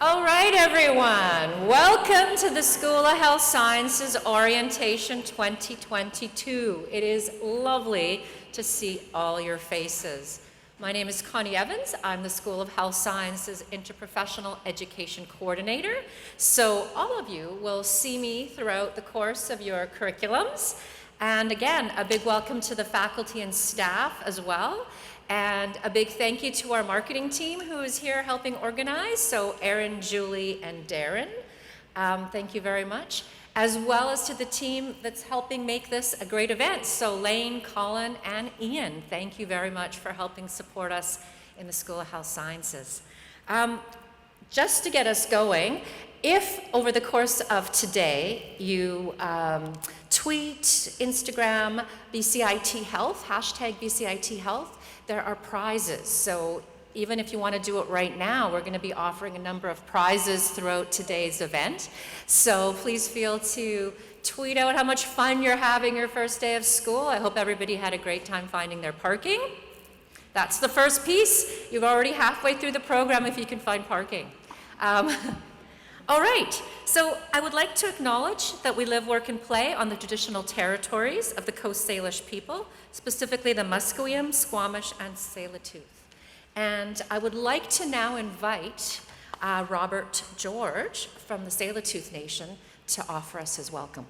All right, everyone. Welcome to the School of Health Sciences Orientation 2022. It is lovely to see all your faces. My name is Connie Evans. I'm the School of Health Sciences Interprofessional Education Coordinator. So all of you will see me throughout the course of your curriculums. And again, a big welcome to the faculty and staff as well. And a big thank you to our marketing team who is here helping organize. So Erin, Julie, and Darren, thank you very much. As well as to the team that's helping make this a great event. So Lane, Colin, and Ian, thank you very much for helping support us in the School of Health Sciences. Just to get us going, if over the course of today you tweet, Instagram, BCIT Health, hashtag BCIT Health, there are prizes. So even if you want to do it right now, we're going to be offering a number of prizes throughout today's event. So please feel to tweet out how much fun you're having your first day of school. I hope everybody had a great time finding their parking. That's the first piece. You're already halfway through the program if you can find parking. All right, so I would like to acknowledge that we live, work, and play on the traditional territories of the Coast Salish people, specifically the Musqueam, Squamish, and Tsleil-Waututh. And I would like to now invite Robert George from the Tsleil-Waututh Nation to offer us his welcome.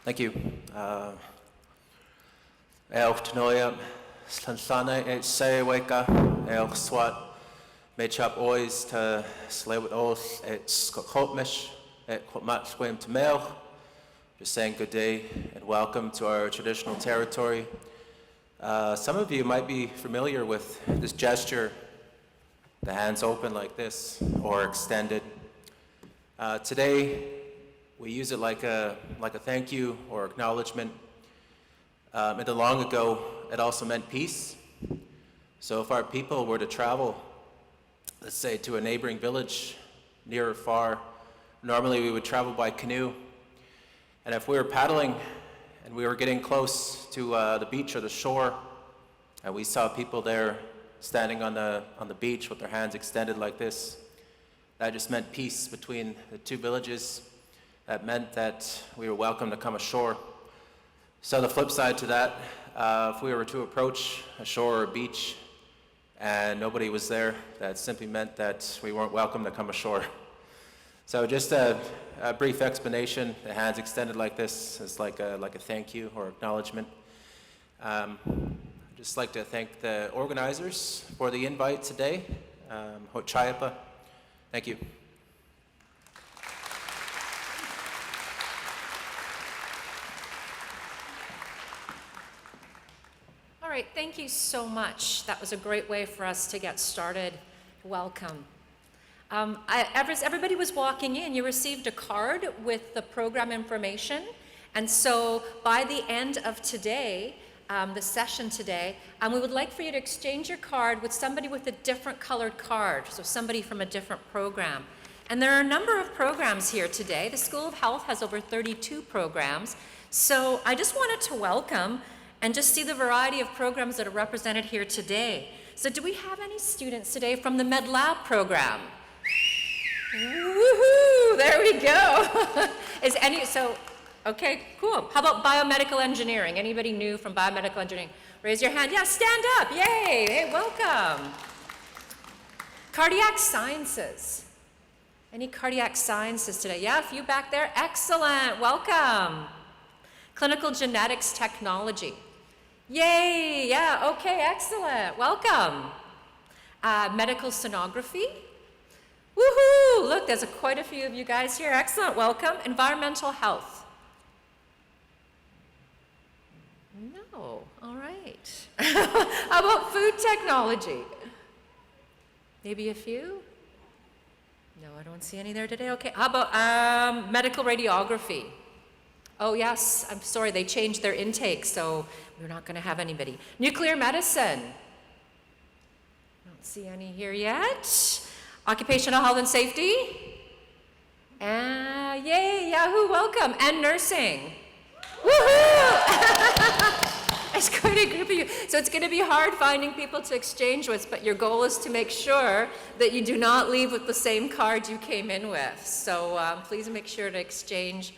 Thank you. Elf Tanoia, Slansana, Sayaweka, El Swat, Mechap Ois to Slewit Oath, it's Kokotmish, at Kotmat Swim to Mel. Just saying good day and welcome to our traditional territory. Some of you might be familiar with this gesture, the hands open like this, or extended. Today, we use it like a thank you or acknowledgement. And the long ago, it also meant peace. So if our people were to travel let's say, to a neighboring village, near or far. Normally we would travel by canoe, and if we were paddling and we were getting close to the beach or the shore, and we saw people there standing on the beach with their hands extended like this, that just meant peace between the two villages. That meant that we were welcome to come ashore. So the flip side to that, if we were to approach a shore or a beach and nobody was there, that simply meant that we weren't welcome to come ashore. So just a brief explanation. The hands extended like this is like a thank you or acknowledgement. I'd just like to thank the organizers for the invite today. Hochayapa. Thank you. All right, thank you so much. That was a great way for us to get started. Welcome. As everybody was walking in, you received a card with the program information. And so by the end of today, the session today, we would like for you to exchange your card with somebody with a different colored card, so somebody from a different program. And there are a number of programs here today. The School of Health has over 32 programs. So I just wanted to welcome and just see the variety of programs that are represented here today. So do we have any students today from the Med Lab program? Woohoo, there we go. Okay, cool. How about biomedical engineering? Anybody new from biomedical engineering? Raise your hand. Yeah, stand up. Yay, hey, welcome. Cardiac sciences. Any cardiac sciences today? Yeah, a few back there. Excellent, welcome. Clinical genetics technology. Yay, yeah, okay, excellent, welcome. Medical sonography. Woohoo, look, there's quite a few of you guys here, excellent, welcome. Environmental health. No, all right. How about food technology? Maybe a few? No, I don't see any there today, okay. How about medical radiography? Oh yes, I'm sorry, they changed their intake, so we're not gonna have anybody. Nuclear medicine. Don't see any here yet. Occupational health and safety. Yay, Yahoo, welcome. And nursing. Woohoo! It's quite a group of you. So it's gonna be hard finding people to exchange with, but your goal is to make sure that you do not leave with the same card you came in with. So please make sure to exchange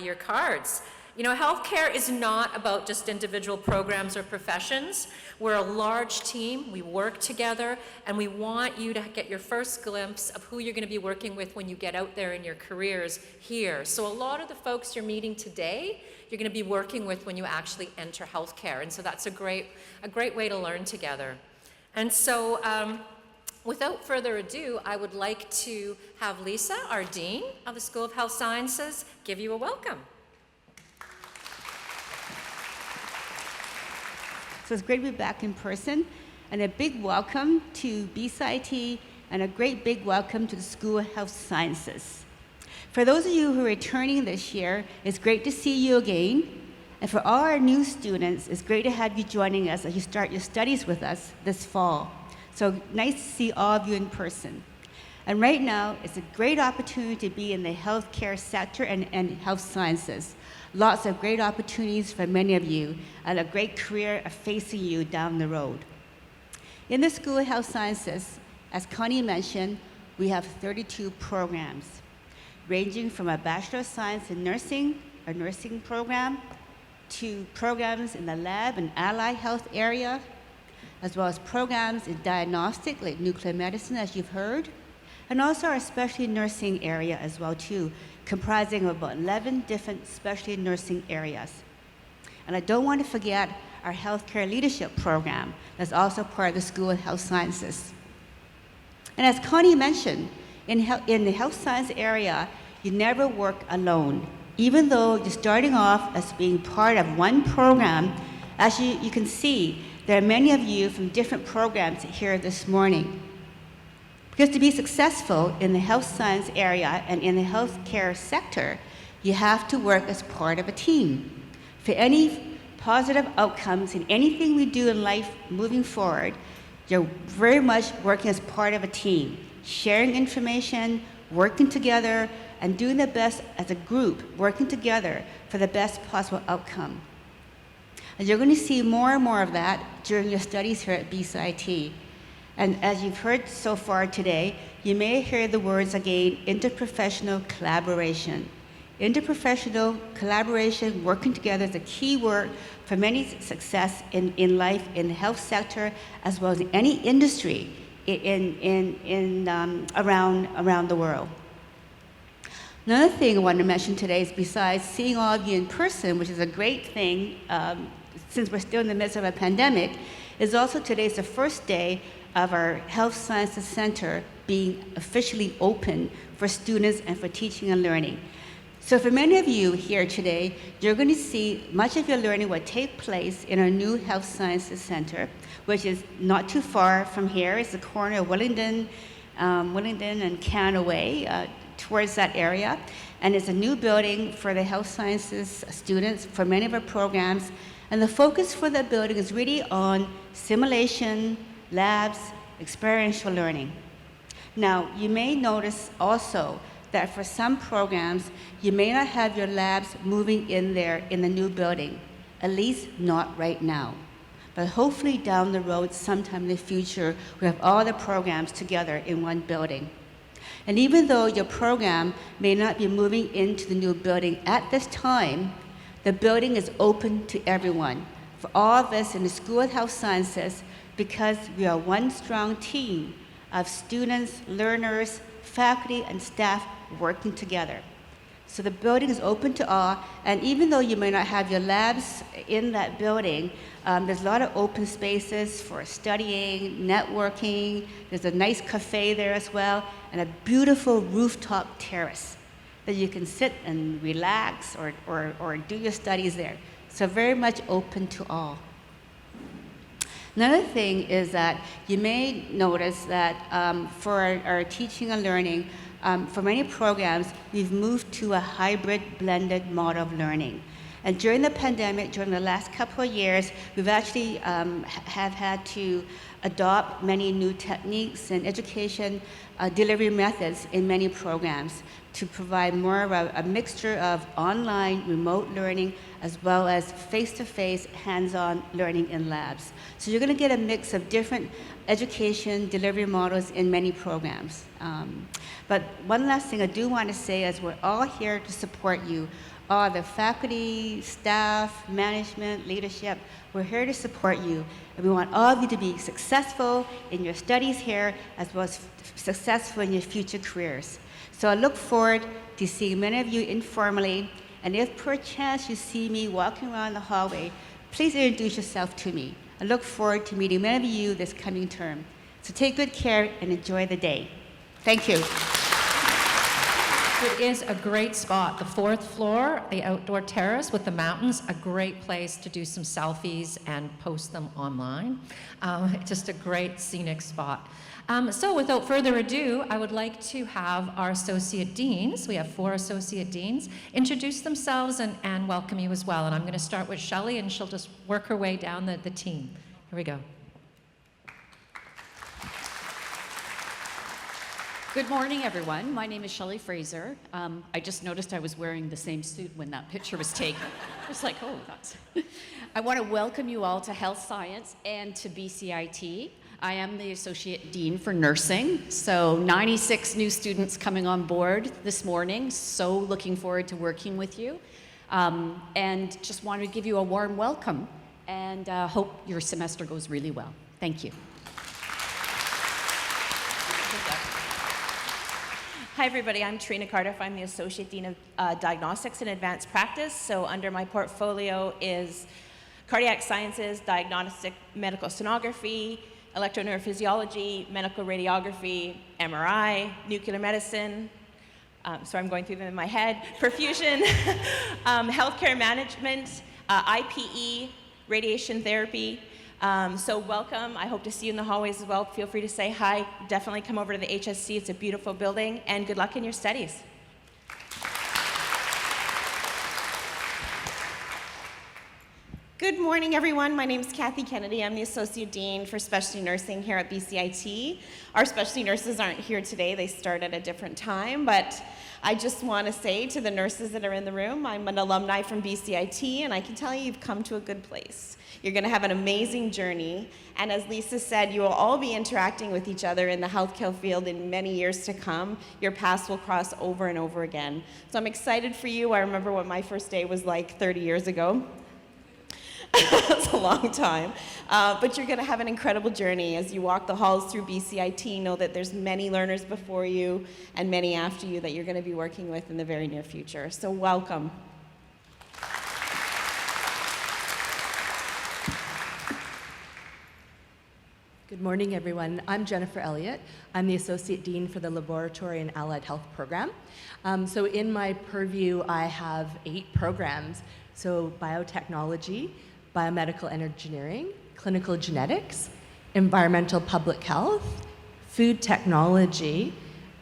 your cards. You know, healthcare is not about just individual programs or professions. We're a large team, we work together, and we want you to get your first glimpse of who you're gonna be working with when you get out there in your careers here. So a lot of the folks you're meeting today, you're gonna be working with when you actually enter healthcare. And so that's a great way to learn together. And so, without further ado, I would like to have Lisa, our Dean of the School of Health Sciences, give you a welcome. So it's great to be back in person, and a big welcome to BCIT, and a great big welcome to the School of Health Sciences. For those of you who are returning this year, it's great to see you again. And for all our new students, it's great to have you joining us as you start your studies with us this fall. So nice to see all of you in person. And right now, it's a great opportunity to be in the healthcare sector and health sciences. Lots of great opportunities for many of you, and a great career facing you down the road. In the School of Health Sciences, as Connie mentioned, we have 32 programs, ranging from a Bachelor of Science in Nursing, a nursing program, to programs in the lab and allied health area, as well as programs in diagnostic, like nuclear medicine, as you've heard, and also our specialty nursing area as well, too, comprising of about 11 different specialty nursing areas. And I don't want to forget our healthcare leadership program that's also part of the School of Health Sciences. And as Connie mentioned, in the health science area, you never work alone. Even though you're starting off as being part of one program, as you can see, there are many of you from different programs here this morning. Because to be successful in the health science area and in the healthcare sector, you have to work as part of a team. For any positive outcomes in anything we do in life moving forward, You're very much working as part of a team, sharing information, working together, and doing the best as a group, working together for the best possible outcome. And you're going to see more and more of that during your studies here at BCIT. And as you've heard so far today, you may hear the words again, interprofessional collaboration. Interprofessional collaboration, working together is a key word for many success in life, in the health sector, as well as in any industry around the world. Another thing I want to mention today is, besides seeing all of you in person, which is a great thing since we're still in the midst of a pandemic, is also today's the first day of our Health Sciences Center being officially open for students and for teaching and learning. So for many of you here today, you're going to see much of your learning will take place in our new Health Sciences Center, which is not too far from here. It's the corner of Wellington and Canada Way, towards that area. And it's a new building for the health sciences students for many of our programs. And the focus for that building is really on simulation, labs, experiential learning. Now, you may notice also that for some programs, you may not have your labs moving in there in the new building, at least not right now. But hopefully down the road, sometime in the future, we have all the programs together in one building. And even though your program may not be moving into the new building at this time, the building is open to everyone, for all of us in the School of Health Sciences, because we are one strong team of students, learners, faculty, and staff working together. So the building is open to all, and even though you may not have your labs in that building, there's a lot of open spaces for studying, networking. There's a nice cafe there as well, and a beautiful rooftop terrace that you can sit and relax or do your studies there. So very much open to all. Another thing is that you may notice that for our teaching and learning, for many programs, we've moved to a hybrid blended model of learning. And during the pandemic, during the last couple of years, we've actually have had to adopt many new techniques and education delivery methods in many programs to provide more of a mixture of online, remote learning, as well as face-to-face, hands-on learning in labs. So you're going to get a mix of different education delivery models in many programs. But one last thing I do want to say is we're all here to support you. All the faculty, staff, management, leadership, we're here to support you. And we want all of you to be successful in your studies here, as well as successful in your future careers. So I look forward to seeing many of you informally, and if perchance you see me walking around the hallway, please introduce yourself to me. I look forward to meeting many of you this coming term. So take good care and enjoy the day. Thank you. It is a great spot. The 4th floor, the outdoor terrace with the mountains, a great place to do some selfies and post them online. Just a great scenic spot. So without further ado, I would like to have our associate deans, we have 4 associate deans, introduce themselves and welcome you as well. And I'm going to start with Shelley, and she'll just work her way down the team. Here we go. Good morning, everyone. My name is Shelley Fraser. I just noticed I was wearing the same suit when that picture was taken. I was like, oh, that's... I want to welcome you all to Health Science and to BCIT. I am the Associate Dean for Nursing, so 96 new students coming on board this morning, so looking forward to working with you. And just wanted to give you a warm welcome, and hope your semester goes really well. Thank you. Hi everybody, I'm Trina Cardiff. I'm the Associate Dean of Diagnostics and Advanced Practice. So under my portfolio is cardiac sciences, diagnostic medical sonography, electroneurophysiology, medical radiography, MRI, nuclear medicine, so I'm going through them in my head, perfusion, healthcare management, IPE, radiation therapy. So welcome. I hope to see you in the hallways as well. Feel free to say hi. Definitely come over to the HSC. It's a beautiful building, and good luck in your studies. Good Good morning, everyone. My name is Kathy Kennedy. I'm the Associate Dean for Specialty Nursing here at BCIT. Our specialty nurses aren't here today. They start at a different time, but I just want to say to the nurses that are in the room, I'm an alumni from BCIT, and I can tell you you've come to a good place. You're going to have an amazing journey, and as Lisa said, you will all be interacting with each other in the healthcare field in many years to come. Your paths will cross over and over again. So I'm excited for you. I remember what my first day was like 30 years ago. It's a long time. But you're going to have an incredible journey as you walk the halls through BCIT. Know that there's many learners before you and many after you that you're going to be working with in the very near future. So welcome. Good morning, everyone. I'm Jennifer Elliott. I'm the Associate Dean for the Laboratory and Allied Health Program. So in my purview, I have 8 programs. So biotechnology, biomedical engineering, clinical genetics, environmental public health, food technology,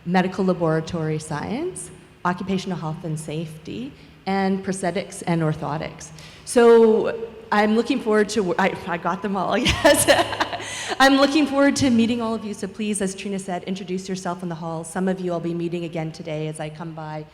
medical laboratory science, occupational health and safety, and prosthetics and orthotics. So I'm looking forward to, I got them all, yes. I'm looking forward to meeting all of you, so please, as Trina said, introduce yourself in the hall. Some of you I'll be meeting again today as I come by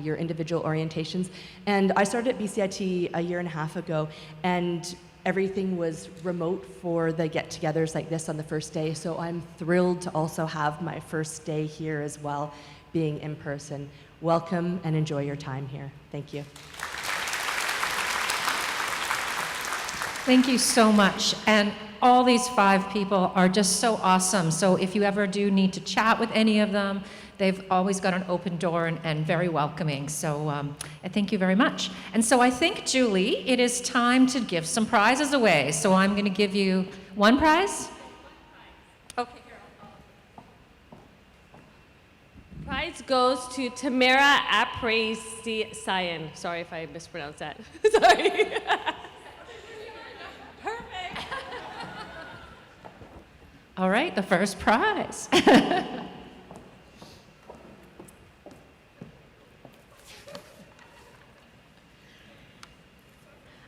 your individual orientations. And I started at BCIT a year and a half ago, and everything was remote for the get-togethers like this on the first day, so I'm thrilled to also have my first day here as well, being in person. Welcome and enjoy your time here. Thank you. Thank you so much. And all these 5 people are just so awesome. So if you ever do need to chat with any of them, they've always got an open door and very welcoming. So I thank you very much. And so I think, Julie, it is time to give some prizes away. So I'm going to give you 1 prize. Okay. Prize goes to Tamara Apresian. Sorry if I mispronounced that. Sorry. Perfect. All right, the first prize.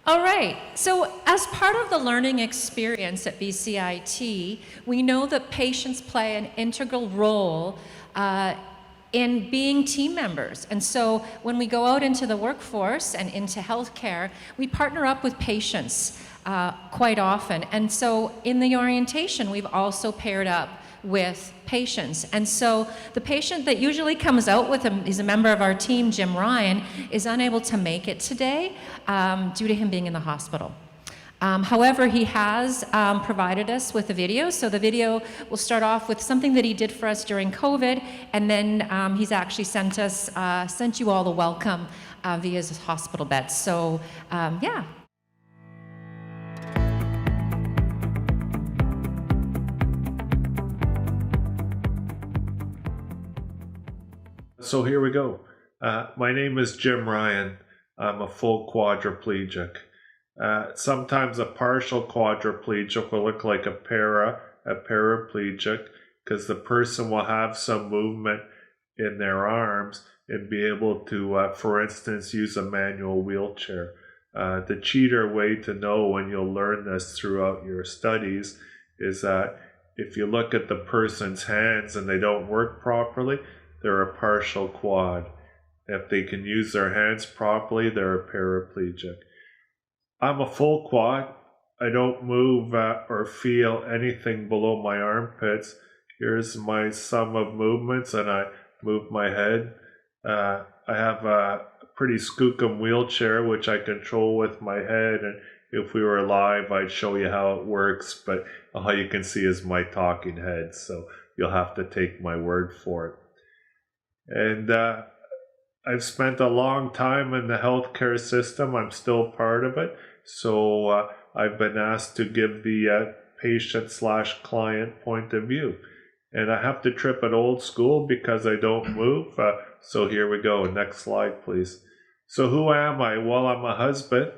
All right, so as part of the learning experience at BCIT, we know that patients play an integral role in being team members. And so when we go out into the workforce and into healthcare, we partner up with patients quite often. And so in the orientation, we've also paired up with patients. And so the patient that usually comes out with him is a member of our team, Jim Ryan, is unable to make it today due to him being in the hospital. However, he has provided us with a video. So the video will start off with something that he did for us during COVID, and then he's actually sent you all the welcome via his hospital bed. So yeah. So here we go. My name is Jim Ryan. I'm a full quadriplegic. Sometimes a partial quadriplegic will look like a paraplegic, because the person will have some movement in their arms and be able to, for instance, use a manual wheelchair. The cheater way to know when you'll learn this throughout your studies is that if you look at the person's hands and they don't work properly, they're a partial quad. If they can use their hands properly, they're a paraplegic. I'm a full quad. I don't move or feel anything below my armpits. Here's my sum of movements, and I move my head. I have a pretty skookum wheelchair, which I control with my head, and if we were live, I'd show you how it works, but all you can see is my talking head, so you'll have to take my word for it. And I've spent a long time in the healthcare system. I'm still part of it. So I've been asked to give the patient/client point of view. And I have to trip it old school because I don't move. So here we go. Next slide, please. So who am I? Well, I'm a husband.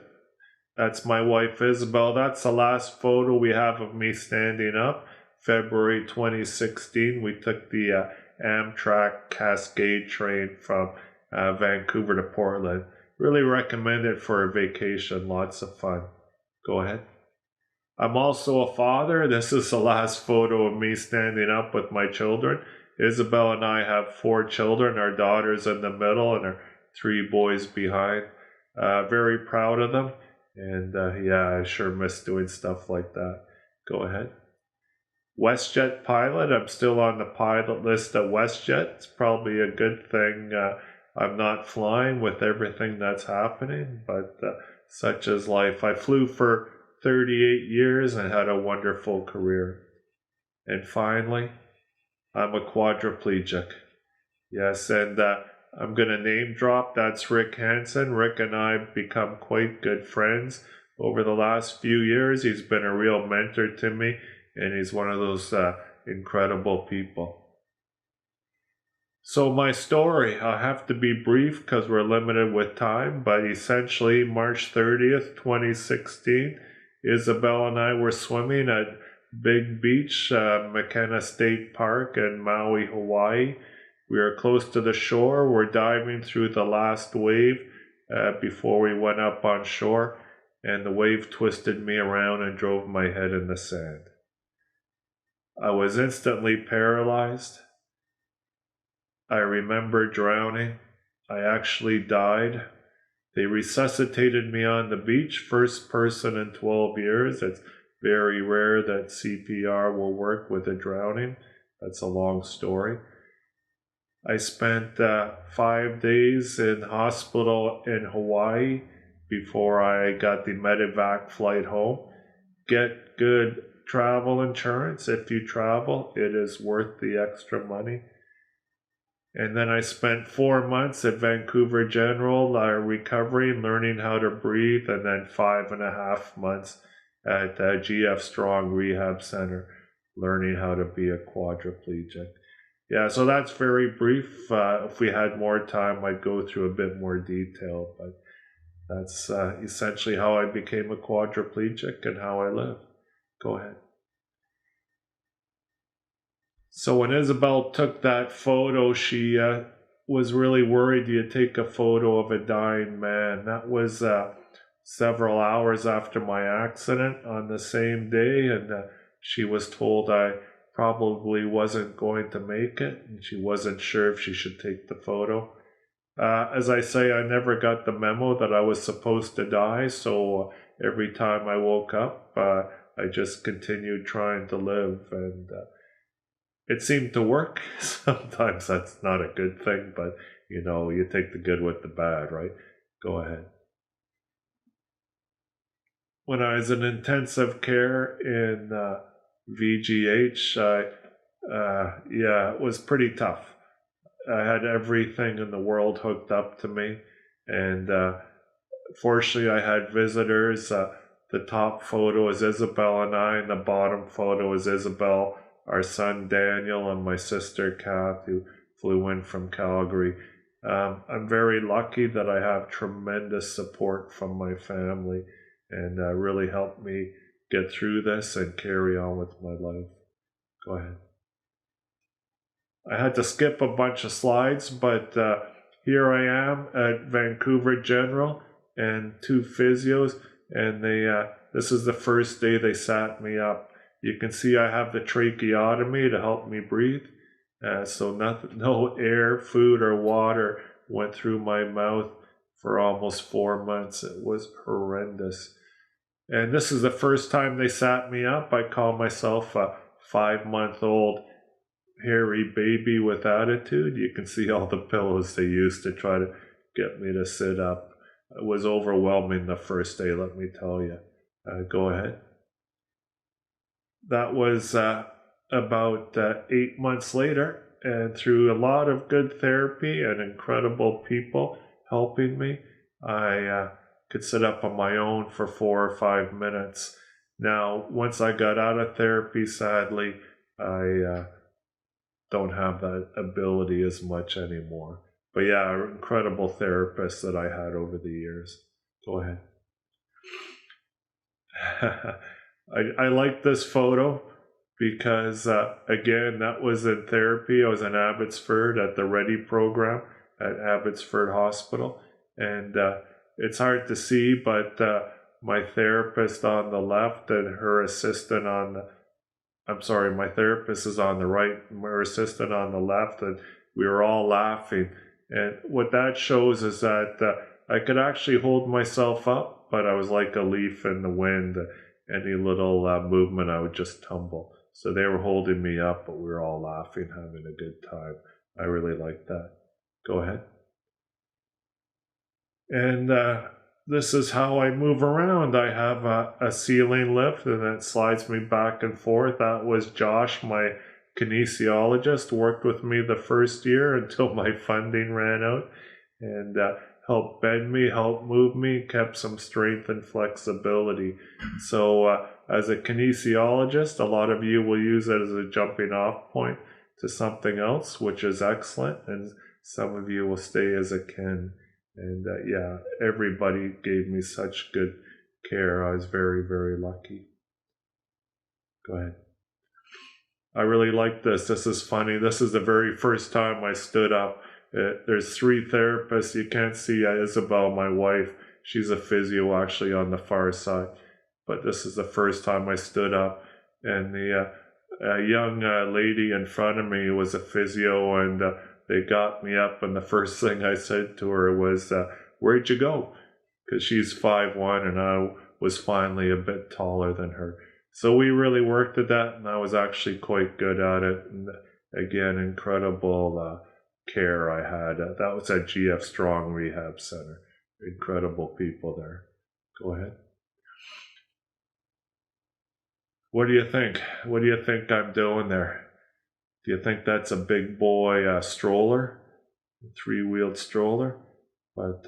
That's my wife, Isabel. That's the last photo we have of me standing up. February 2016, we took the Amtrak Cascade train from Vancouver to Portland. Really recommend it for a vacation, lots of fun. Go ahead. I'm also a father. This is the last photo of me standing up with my children. Isabel and I have 4 children. Our daughter's in the middle and our 3 boys behind. Very proud of them. And yeah, I sure miss doing stuff like that. Go ahead. WestJet pilot. I'm still on the pilot list at WestJet. It's probably a good thing I'm not flying with everything that's happening, but such is life. I flew for 38 years and had a wonderful career. And finally, I'm a quadriplegic. Yes, and I'm going to name drop. That's Rick Hansen. Rick and I have become quite good friends over the last few years. He's been a real mentor to me, and he's one of those incredible people. So my story, I have to be brief because we're limited with time, but essentially March 30th, 2016, Isabel and I were swimming at Big Beach, McKenna State Park in Maui, Hawaii. We were close to the shore. We're diving through the last wave before we went up on shore, and the wave twisted me around and drove my head in the sand. I was instantly paralyzed. I remember drowning. I actually died. They resuscitated me on the beach, first person in 12 years. It's very rare that CPR will work with a drowning. That's a long story. I spent 5 days in hospital in Hawaii before I got the medevac flight home. Get good travel insurance if you travel. It is worth the extra money. And then I spent 4 months at Vancouver General recovering, learning how to breathe, and then 5.5 months at GF Strong Rehab Center, learning how to be a quadriplegic. Yeah, so that's very brief. If we had more time, I'd go through a bit more detail, but that's essentially how I became a quadriplegic and how I live. Go ahead. So when Isabel took that photo, she was really worried you'd take a photo of a dying man. That was several hours after my accident on the same day, and she was told I probably wasn't going to make it, and she wasn't sure if she should take the photo. As I say, I never got the memo that I was supposed to die, so every time I woke up, I just continued trying to live, and it seemed to work. Sometimes that's not a good thing, but you know, you take the good with the bad, right? Go ahead. When I was in intensive care in VGH, it was pretty tough. I had everything in the world hooked up to me, and fortunately I had visitors. The top photo is Isabel and I, and the bottom photo is Isabel, our son Daniel, and my sister Kath, who flew in from Calgary. I'm very lucky that I have tremendous support from my family, and really helped me get through this and carry on with my life. Go ahead. I had to skip a bunch of slides, but here I am at Vancouver General and 2 physios, and this is the first day they sat me up. You can see I have the tracheotomy to help me breathe, so no air, food, or water went through my mouth for almost 4 months. It was horrendous. And this is the first time they sat me up. I call myself a 5-month-old hairy baby with attitude. You can see all the pillows they used to try to get me to sit up. It was overwhelming the first day, let me tell you. Go ahead. That was about 8 months later, and through a lot of good therapy and incredible people helping me, I could sit up on my own for 4 or 5 minutes. Now, once I got out of therapy, sadly, I don't have that ability as much anymore. But yeah, incredible therapists that I had over the years. Go ahead. I like this photo because, again, that was in therapy. I was in Abbotsford at the Ready program at Abbotsford Hospital. And it's hard to see, but my therapist on the left and her assistant on the, I'm sorry, my therapist is on the right, her assistant on the left, and we were all laughing. And what that shows is that I could actually hold myself up, but I was like a leaf in the wind. Any little movement, I would just tumble. So they were holding me up, but we were all laughing, having a good time. I really liked that. Go ahead. And this is how I move around. I have a ceiling lift, and it slides me back and forth. That was Josh, my kinesiologist, worked with me the first year until my funding ran out, and helped bend me, helped move me, kept some strength and flexibility. So as a kinesiologist, a lot of you will use it as a jumping off point to something else, which is excellent, and some of you will stay as a kin. And yeah, everybody gave me such good care. I was very, very lucky. Go ahead. I really like this. This is funny. This is the very first time I stood up. There's 3 therapists. You can't see Isabel, my wife. She's a physio actually on the far side. But this is the first time I stood up. And the young lady in front of me was a physio, and they got me up. And the first thing I said to her was, where'd you go? Because she's 5'1", and I was finally a bit taller than her. So we really worked at that, and I was actually quite good at it. And again, incredible care I had. That was at GF Strong Rehab Center. Incredible people there. Go ahead. What do you think? What do you think I'm doing there? Do you think that's a big boy stroller? A 3-wheeled stroller? But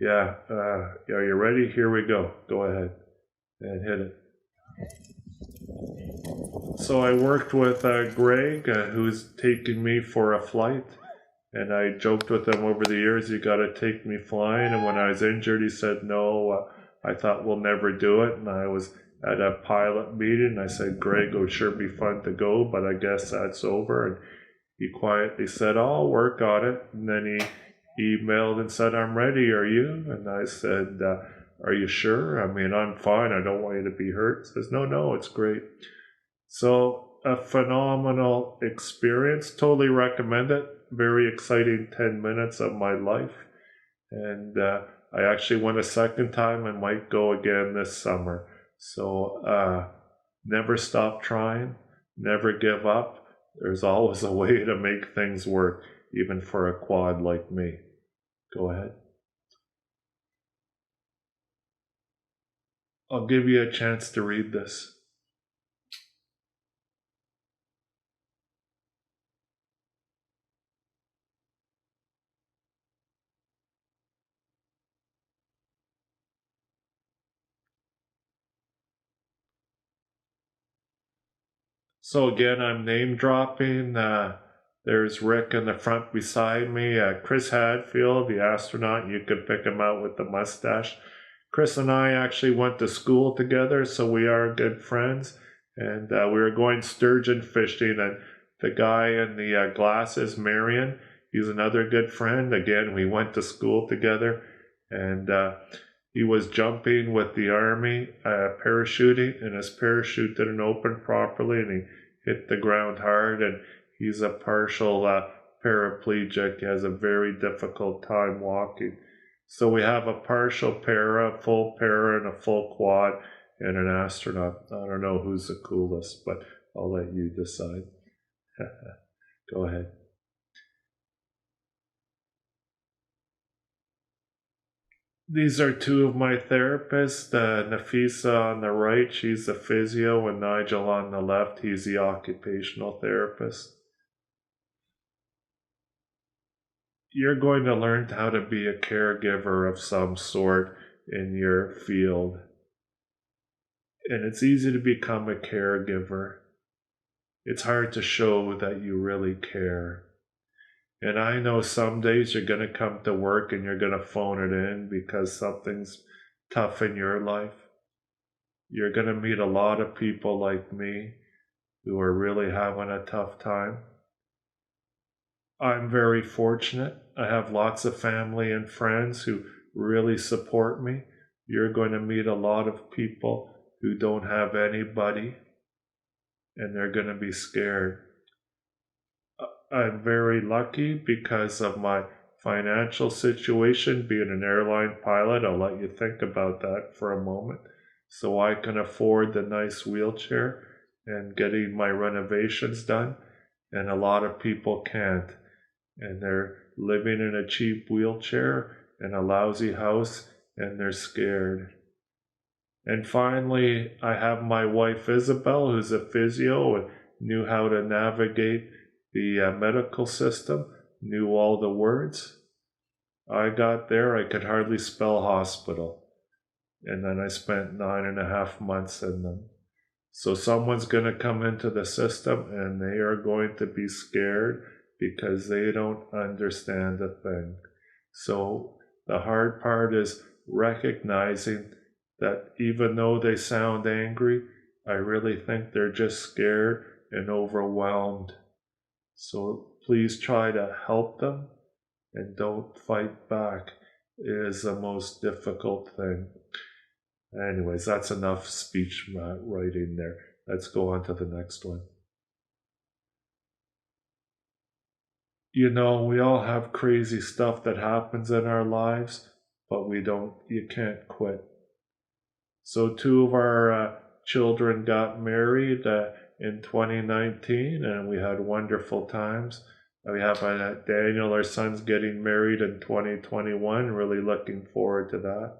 yeah, are you ready? Here we go. Go ahead and hit it. So I worked with Greg, who's taking me for a flight, and I joked with him over the years, you got to take me flying, and when I was injured, he said, no, I thought we'll never do it, and I was at a pilot meeting, and I said, Greg, it would sure be fun to go, but I guess that's over, and he quietly said, I'll work on it, and then he emailed and said, I'm ready, are you? And I said, are you sure? I mean, I'm fine. I don't want you to be hurt. He says, no, it's great. So a phenomenal experience. Totally recommend it. Very exciting 10 minutes of my life. And I actually went a second time and might go again this summer. So never stop trying. Never give up. There's always a way to make things work, even for a quad like me. Go ahead. I'll give you a chance to read this. So again, I'm name dropping. There's Rick in the front beside me. Chris Hadfield, the astronaut. You could pick him out with the mustache. Chris and I actually went to school together, so we are good friends. And we were going sturgeon fishing, and the guy in the glasses, Marion, he's another good friend. Again, we went to school together, and he was jumping with the Army, parachuting, and his parachute didn't open properly, and he hit the ground hard, and he's a partial paraplegic. He has a very difficult time walking. So we have a partial para, a full para, and a full quad, and an astronaut. I don't know who's the coolest, but I'll let you decide. Go ahead. These are 2 of my therapists. Nafisa on the right, she's the physio, and Nigel on the left, he's the occupational therapist. You're going to learn how to be a caregiver of some sort in your field. And it's easy to become a caregiver. It's hard to show that you really care. And I know some days you're going to come to work and you're going to phone it in because something's tough in your life. You're going to meet a lot of people like me who are really having a tough time. I'm very fortunate. I have lots of family and friends who really support me. You're going to meet a lot of people who don't have anybody, and they're going to be scared. I'm very lucky because of my financial situation, being an airline pilot. I'll let you think about that for a moment. So I can afford the nice wheelchair and getting my renovations done, and a lot of people can't. And they're living in a cheap wheelchair in a lousy house, and they're scared. And finally, I have my wife Isabel, who's a physio and knew how to navigate the medical system, knew all the words. I got there, I could hardly spell hospital. And then I spent 9.5 months in them. So someone's going to come into the system and they are going to be scared because they don't understand a thing. So the hard part is recognizing that even though they sound angry, I really think they're just scared and overwhelmed. So please try to help them and don't fight back. It is the most difficult thing. Anyways, that's enough speech writing there. Let's go on to the next one. You know, we all have crazy stuff that happens in our lives, but you can't quit. So 2 of our children got married in 2019, and we had wonderful times. We have Daniel, our son's getting married in 2021. Really looking forward to that.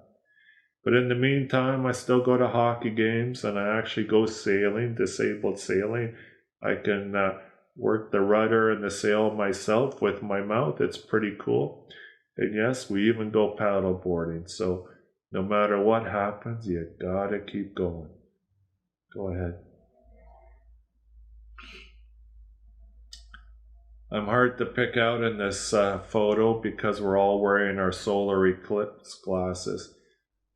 But in the meantime, I still go to hockey games, and I actually go sailing, disabled sailing. I can work the rudder and the sail myself with my mouth. It's pretty cool. And yes, we even go paddle boarding. So no matter what happens, you gotta keep going. Go ahead. I'm hard to pick out in this photo because we're all wearing our solar eclipse glasses.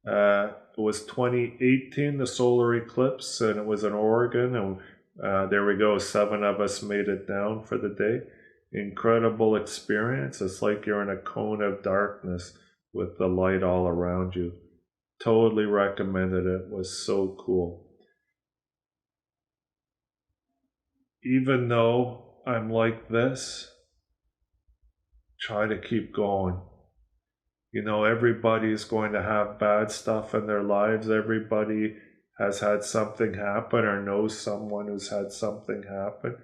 It was 2018, the solar eclipse, and it was in Oregon, and there we go, 7 of us made it down for the day. Incredible experience. It's like you're in a cone of darkness with the light all around you. Totally recommended it. It was so cool. Even though I'm like this, try to keep going. You know, everybody's going to have bad stuff in their lives. Everybody has had something happen or knows someone who's had something happen.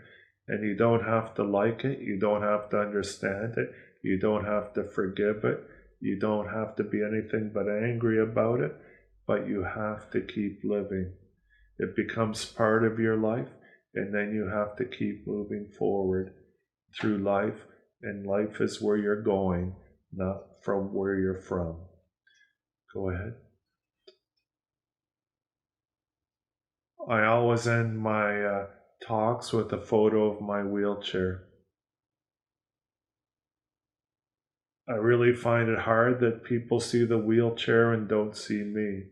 And you don't have to like it. You don't have to understand it. You don't have to forgive it. You don't have to be anything but angry about it. But you have to keep living. It becomes part of your life. And then you have to keep moving forward through life. And life is where you're going, not from where you're from. Go ahead. I always end my talks with a photo of my wheelchair. I really find it hard that people see the wheelchair and don't see me.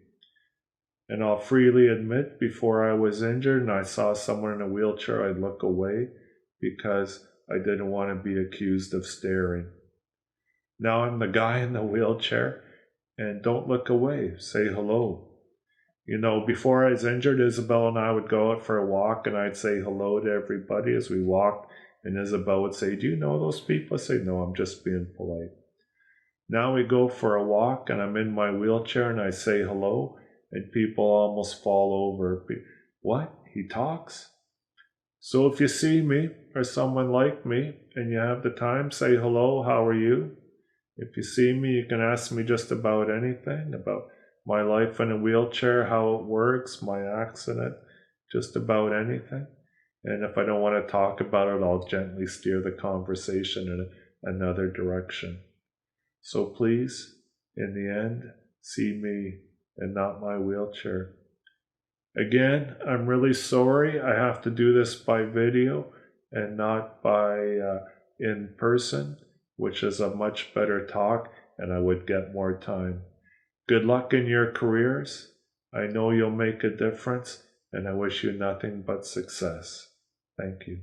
And I'll freely admit, before I was injured and I saw someone in a wheelchair, I'd look away because I didn't want to be accused of staring. Now I'm the guy in the wheelchair, and don't look away, say hello. You know, before I was injured, Isabel and I would go out for a walk, and I'd say hello to everybody as we walked, and Isabel would say, "Do you know those people?" I say, "No, I'm just being polite." Now we go for a walk, and I'm in my wheelchair, and I say hello, and people almost fall over. What? He talks? So if you see me, or someone like me, and you have the time, say hello, how are you? If you see me, you can ask me just about anything, about my life in a wheelchair, how it works, my accident, just about anything. And if I don't want to talk about it, I'll gently steer the conversation in another direction. So please, in the end, see me and not my wheelchair. Again, I'm really sorry I have to do this by video and not by in person, which is a much better talk, and I would get more time. Good luck in your careers. I know you'll make a difference, and I wish you nothing but success. Thank you.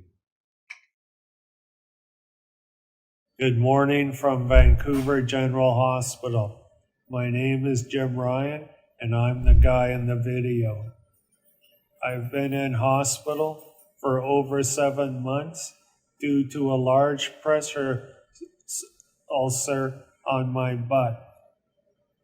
Good morning from Vancouver General Hospital. My name is Jim Ryan, and I'm the guy in the video. I've been in hospital for over 7 months due to a large pressure ulcer on my butt.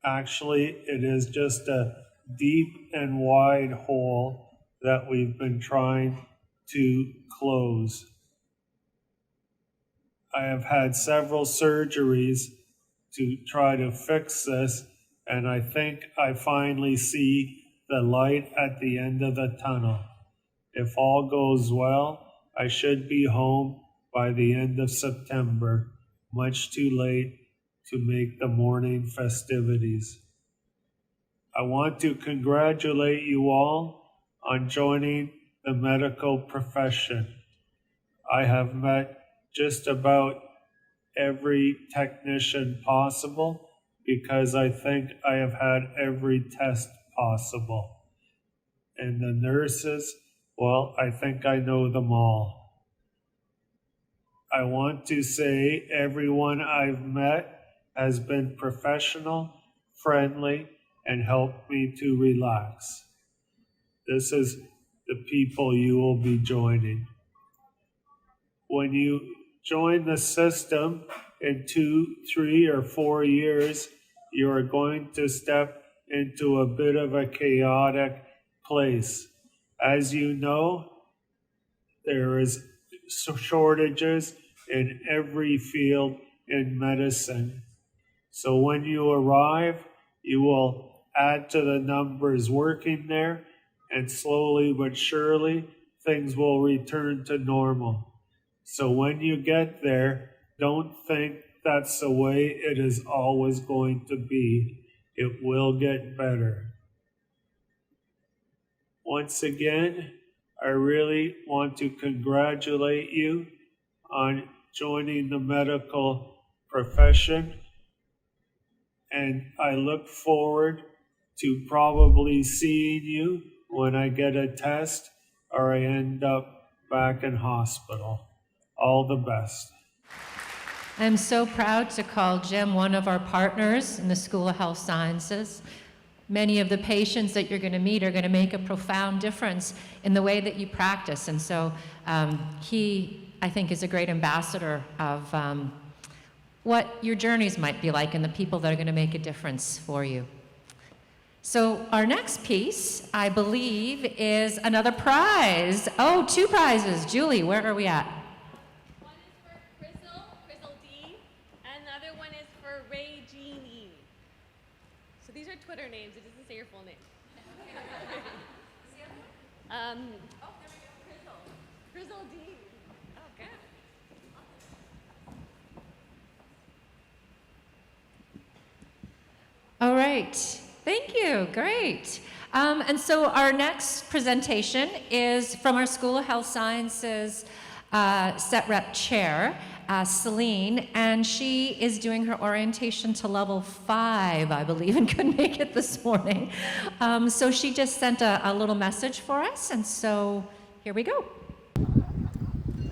Actually, it is just a deep and wide hole that we've been trying to close. I have had several surgeries to try to fix this, and I think I finally see the light at the end of the tunnel. If all goes well, I should be home by the end of September, much too late to make the morning festivities. I want to congratulate you all on joining the medical profession. I have met just about every technician possible because I think I have had every test possible. And the nurses, well, I think I know them all. I want to say everyone I've met has been professional, friendly, and helped me to relax. This is the people you will be joining. When you join the system in 2, 3, or 4 years, you are going to step into a bit of a chaotic place. As you know, there is shortages in every field in medicine. So when you arrive, you will add to the numbers working there, and slowly but surely, things will return to normal. So when you get there, don't think that's the way it is always going to be. It will get better. Once again, I really want to congratulate you on joining the medical profession, and I look forward to probably seeing you when I get a test or I end up back in hospital. All the best. I'm so proud to call Jim one of our partners in the School of Health Sciences. Many of the patients that you're going to meet are going to make a profound difference in the way that you practice. And so he, I think, is a great ambassador of what your journeys might be like and the people that are going to make a difference for you. So our next piece, I believe, is another prize. Oh, 2 prizes. Julie, where are we at? One is for Crystal D, and the other one is for Ray Jean E. So these are Twitter names. It doesn't say your full name. Oh, there we go. Crystal D. Oh, good. All right. Thank you. Great. And so our next presentation is from our School of Health Sciences Set Rep Chair, Celine, and she is doing her orientation to level 5, I believe, and couldn't make it this morning. So she just sent a little message for us, and so here we go.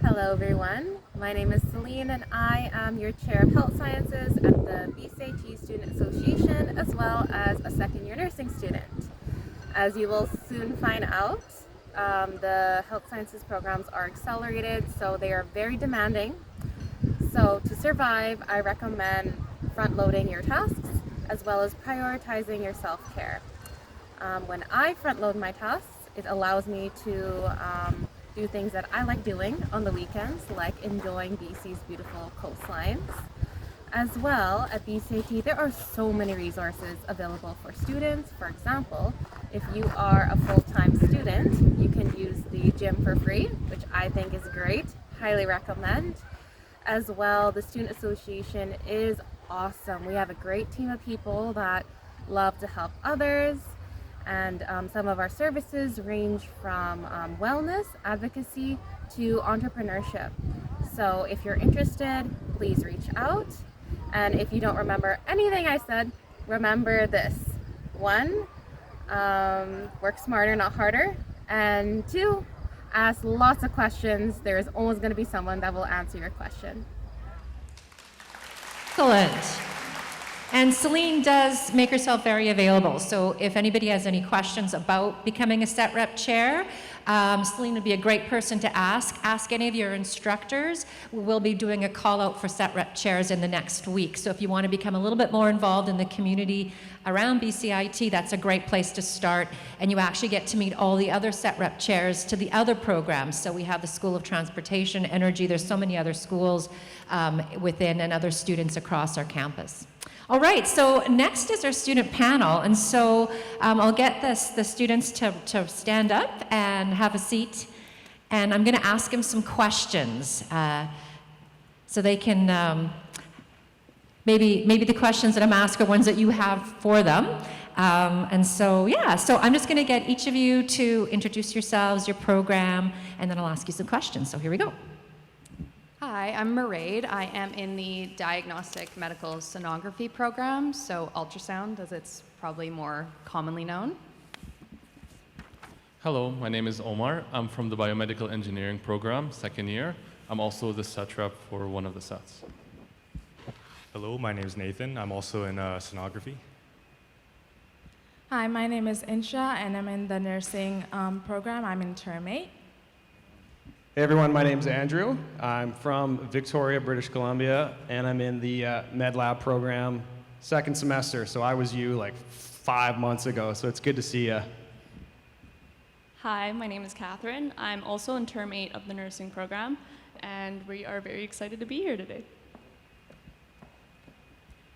Hello everyone, my name is Celine and I am your Chair of Health Sciences at the BCIT Student Association as well as a second-year nursing student. As you will soon find out, the health sciences programs are accelerated, so they are very demanding. So to survive, I recommend front-loading your tasks as well as prioritizing your self-care. When I front-load my tasks, it allows me to do things that I like doing on the weekends, like enjoying BC's beautiful coastlines. As well, at BCIT, there are so many resources available for students. For example, if you are a full-time student, you can use the gym for free, which I think is great, highly recommend. As well, the Student Association is awesome. We have a great team of people that love to help others. And some of our services range from wellness, advocacy, to entrepreneurship. So if you're interested, please reach out. And if you don't remember anything I said, remember this. 1, work smarter, not harder. And 2, ask lots of questions. There's always going to be someone that will answer your question. Excellent. And Celine does make herself very available. So if anybody has any questions about becoming a set rep chair, Celine would be a great person to ask. Ask any of your instructors. We'll be doing a call out for set rep chairs in the next week. So if you want to become a little bit more involved in the community around BCIT, that's a great place to start. And you actually get to meet all the other set rep chairs to the other programs. So we have the School of Transportation, Energy, there's so many other schools within and other students across our campus. All right, so next is our student panel, and so I'll get the students to stand up and have a seat, and I'm going to ask them some questions so they can, maybe the questions that I'm asking are ones that you have for them. And so, yeah, so I'm just going to get each of you to introduce yourselves, your program, and then I'll ask you some questions, so here we go. Hi, I'm Mairead. I am in the Diagnostic Medical Sonography program, so ultrasound as it's probably more commonly known. Hello, my name is Omar. I'm from the Biomedical Engineering program, second year. I'm also the set rep for one of the sets. Hello, my name is Nathan. I'm also in sonography. Hi, my name is Insha, and I'm in the nursing program. I'm in term 8. Hey everyone, my name's Andrew. I'm from Victoria, British Columbia, and I'm in the Med Lab program, second semester. So I was you like 5 months ago, so it's good to see you. Hi, my name is Catherine. I'm also in term 8 of the nursing program, and we are very excited to be here today.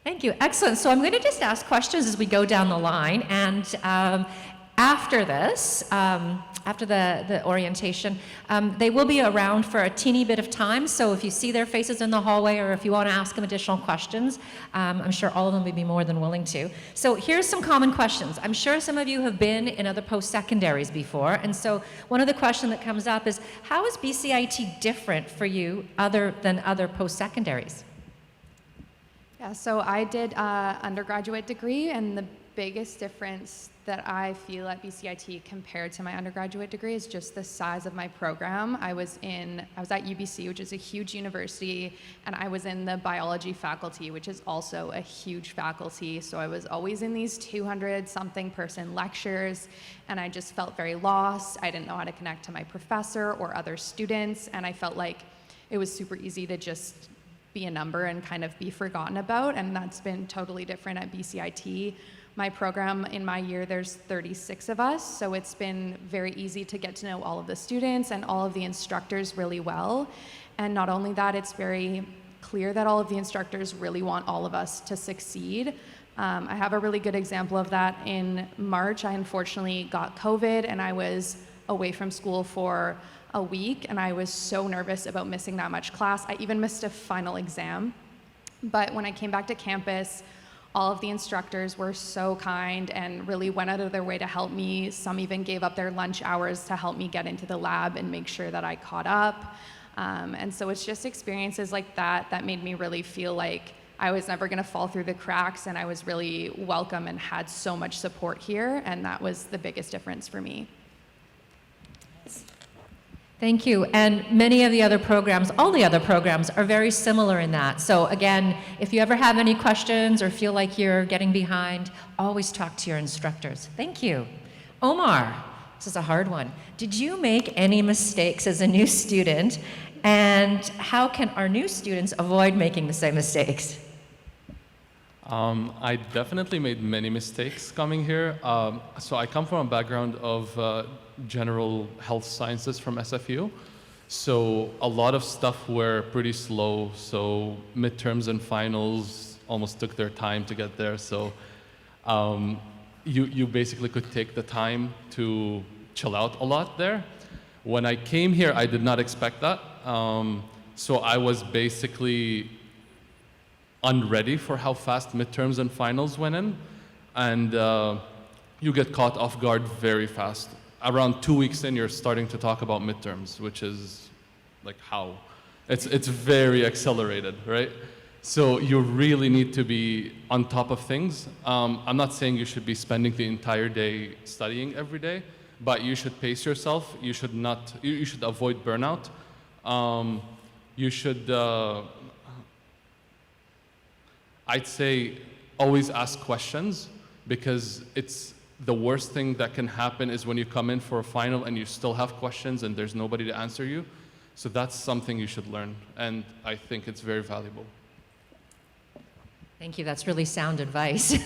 Thank you. Excellent. So I'm going to just ask questions as we go down the line, and after this, after the orientation, they will be around for a teeny bit of time. So if you see their faces in the hallway, or if you want to ask them additional questions, I'm sure all of them would be more than willing to. So here's some common questions. I'm sure some of you have been in other post-secondaries before, and so one of the questions that comes up is, how is BCIT different for you other than other post-secondaries? Yeah, so I did an undergraduate degree, and the biggest difference that I feel at BCIT compared to my undergraduate degree is just the size of my program. I was at UBC, which is a huge university, and I was in the biology faculty, which is also a huge faculty. So I was always in these 200-something person lectures, and I just felt very lost. I didn't know how to connect to my professor or other students, and I felt like it was super easy to just be a number and kind of be forgotten about, and that's been totally different at BCIT. My program, in my year, there's 36 of us, so it's been very easy to get to know all of the students and all of the instructors really well. And not only that, it's very clear that all of the instructors really want all of us to succeed. I have a really good example of that. In March, I unfortunately got COVID, and I was away from school for a week, and I was so nervous about missing that much class. I even missed a final exam. But when I came back to campus, all of the instructors were so kind and really went out of their way to help me. Some even gave up their lunch hours to help me get into the lab and make sure that I caught up. And so it's just experiences like that that made me really feel like I was never going to fall through the cracks, and I was really welcome and had so much support here, and that was the biggest difference for me. Thank you. And many of the other programs, all the other programs, are very similar in that. So again, if you ever have any questions or feel like you're getting behind, always talk to your instructors. Thank you. Omar, this is a hard one. Did you make any mistakes as a new student? And how can our new students avoid making the same mistakes? I definitely made many mistakes coming here. So I come from a background of general health sciences from SFU. So a lot of stuff were pretty slow. So midterms and finals almost took their time to get there. So you basically could take the time to chill out a lot there. When I came here, I did not expect that. So I was basically unready for how fast midterms and finals went in. And you get caught off guard very fast. Around 2 weeks in, you're starting to talk about midterms, which is like how? It's very accelerated, right? So you really need to be on top of things. I'm not saying you should be spending the entire day studying every day, but you should pace yourself. You should not. You should avoid burnout. You should. I'd say always ask questions, because it's the worst thing that can happen is when you come in for a final and you still have questions and there's nobody to answer you. So that's something you should learn, and I think it's very valuable. Thank you. That's really sound advice.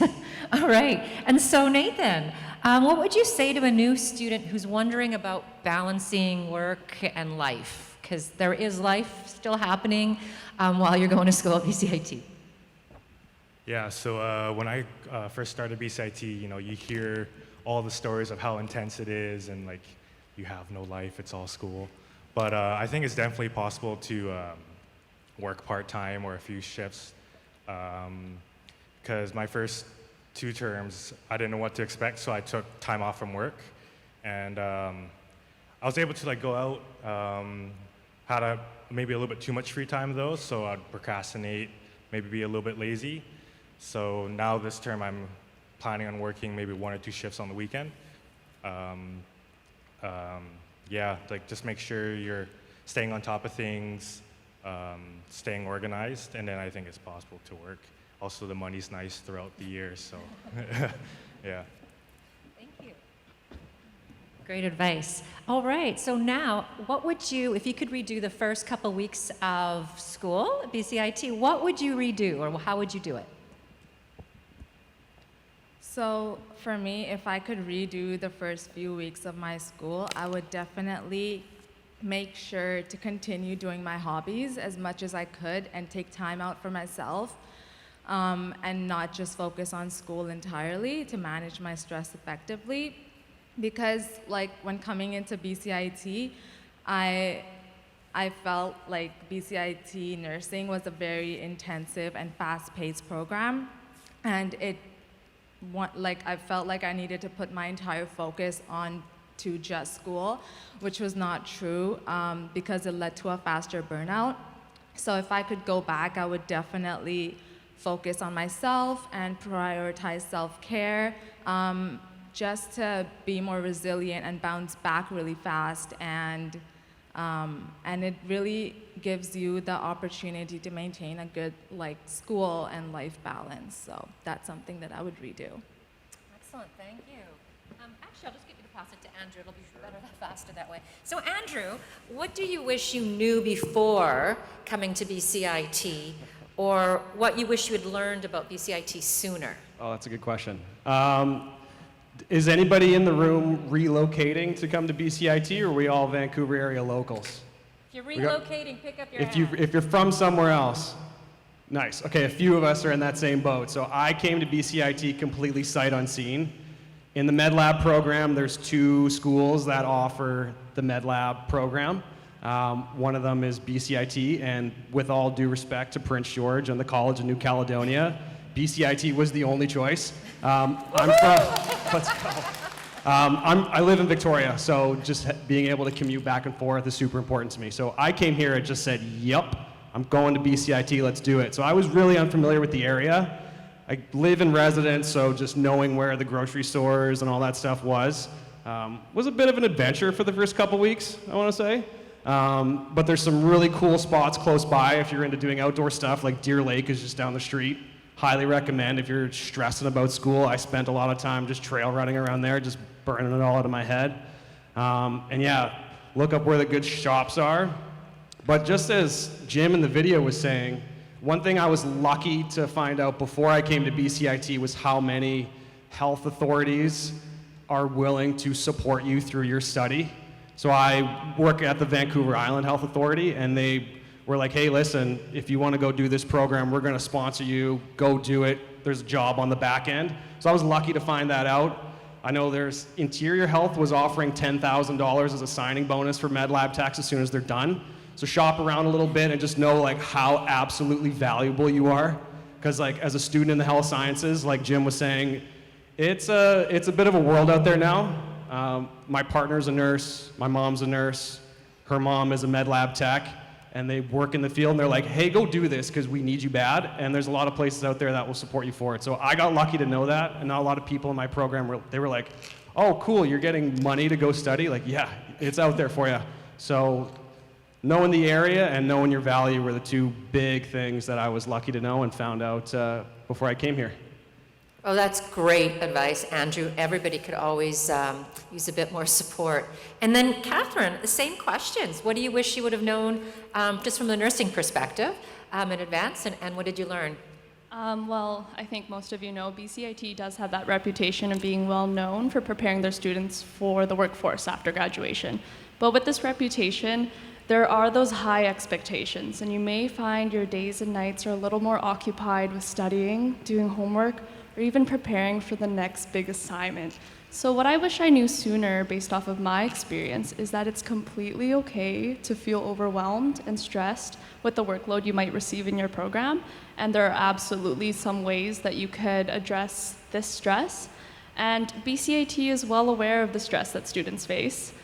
All right. And so, Nathan, what would you say to a new student who's wondering about balancing work and life? Because there is life still happening while you're going to school at BCIT. Yeah, so when I first started BCIT, you know, you hear all the stories of how intense it is and like you have no life, it's all school. But I think it's definitely possible to work part-time or a few shifts. Because my first 2 terms, I didn't know what to expect, so I took time off from work. And I was able to like go out, had maybe a little bit too much free time though, so I'd procrastinate, maybe be a little bit lazy. So now this term I'm planning on working maybe 1 or 2 shifts on the weekend. Yeah, like just make sure you're staying on top of things, staying organized, and then I think it's possible to work. Also, the money's nice throughout the year, so yeah. Thank you. Great advice. All right, so now, what would you, if you could redo the first couple weeks of school at BCIT, what would you redo, or how would you do it? So for me, if I could redo the first few weeks of my school, I would definitely make sure to continue doing my hobbies as much as I could and take time out for myself, and not just focus on school entirely to manage my stress effectively. Because like when coming into BCIT, I felt like BCIT nursing was a very intensive and fast-paced program, and I felt like I needed to put my entire focus on to just school, which was not true, because it led to a faster burnout. So if I could go back, I would definitely focus on myself and prioritize self-care, just to be more resilient and bounce back really fast. And it really gives you the opportunity to maintain a good like school and life balance. So that's something that I would redo. Excellent, thank you. Actually, I'll just get you to pass it to Andrew. It'll be better, faster that way. So Andrew, what do you wish you knew before coming to BCIT, or what you wish you had learned about BCIT sooner? Oh, that's a good question. Is anybody in the room relocating to come to BCIT, or are we all Vancouver area locals? If you're relocating, pick up your hand. If you're from somewhere else, nice. Okay, a few of us are in that same boat. So I came to BCIT completely sight unseen. In the Med Lab program, there's 2 schools that offer the Med Lab program. One of them is BCIT, and with all due respect to Prince George and the College of New Caledonia, BCIT was the only choice. Let's go. I live in Victoria, so just being able to commute back and forth is super important to me. So I came here and just said, yup, I'm going to BCIT, let's do it. So I was really unfamiliar with the area. I live in residence, so just knowing where the grocery stores and all that stuff was a bit of an adventure for the first couple weeks, I want to say. But there's some really cool spots close by if you're into doing outdoor stuff, like Deer Lake is just down the street. Highly recommend if you're stressing about school. I spent a lot of time just trail running around there, just burning it all out of my head. And yeah, look up where the good shops are. But just as Jim in the video was saying, one thing I was lucky to find out before I came to BCIT was how many health authorities are willing to support you through your study. So I work at the Vancouver Island Health Authority, and they were like, hey, listen, if you want to go do this program, we're going to sponsor you. Go do it. There's a job on the back end. So I was lucky to find that out. I know there's Interior Health was offering $10,000 as a signing bonus for med lab techs as soon as they're done. So shop around a little bit and just know like how absolutely valuable you are. Because like as a student in the health sciences, like Jim was saying, it's a bit of a world out there now. My partner's a nurse, my mom's a nurse, her mom is a med lab tech, and they work in the field and they're like, hey, go do this because we need you bad. And there's a lot of places out there that will support you for it. So I got lucky to know that, and not a lot of people in my program were like, oh, cool, you're getting money to go study? Like, yeah, it's out there for you. So knowing the area and knowing your value were the 2 big things that I was lucky to know and found out before I came here. Oh, that's great advice, Andrew. Everybody could always use a bit more support. And then, Catherine, the same questions. What do you wish you would have known just from the nursing perspective in advance, and what did you learn? Well, I think most of you know BCIT does have that reputation of being well known for preparing their students for the workforce after graduation. But with this reputation, there are those high expectations, and you may find your days and nights are a little more occupied with studying, doing homework, or even preparing for the next big assignment. So what I wish I knew sooner, based off of my experience, is that it's completely okay to feel overwhelmed and stressed with the workload you might receive in your program. And there are absolutely some ways that you could address this stress. And BCIT is well aware of the stress that students face.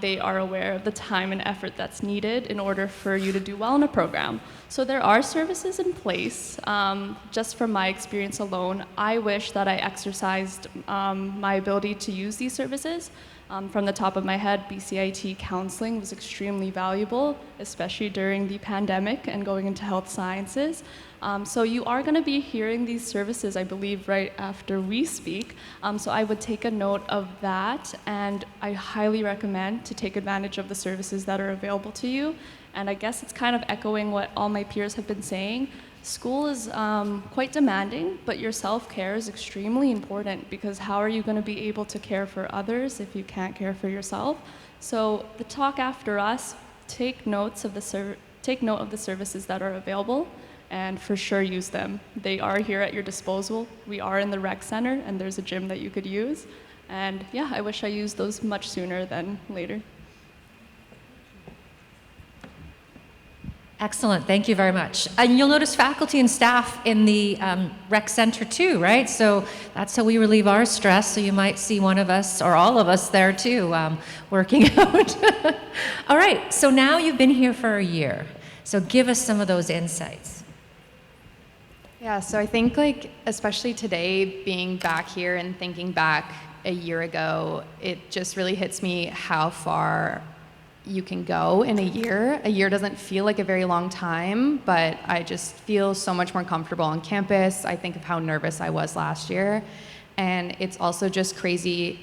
They are aware of the time and effort that's needed in order for you to do well in a program. So there are services in place. Just from my experience alone, I wish that I exercised my ability to use these services. From the top of my head, BCIT counseling was extremely valuable, especially during the pandemic and going into health sciences. So you are going to be hearing these services, I believe, right after we speak. So I would take a note of that, and I highly recommend to take advantage of the services that are available to you. And I guess it's kind of echoing what all my peers have been saying. School is quite demanding, but your self-care is extremely important, because how are you going to be able to care for others if you can't care for yourself? So the talk after us, take note of the services that are available, and for sure use them. They are here at your disposal. We are in the rec center, and there's a gym that you could use. And yeah, I wish I used those much sooner than later. Excellent, thank you very much. And you'll notice faculty and staff in the rec center too, right? So that's how we relieve our stress, so you might see one of us, or all of us there too, working out. All right, so now you've been here for a year. So give us some of those insights. Yeah, so I think like, especially today, being back here and thinking back a year ago, it just really hits me how far you can go in a year. A year doesn't feel like a very long time, but I just feel so much more comfortable on campus. I think of how nervous I was last year. And it's also just crazy,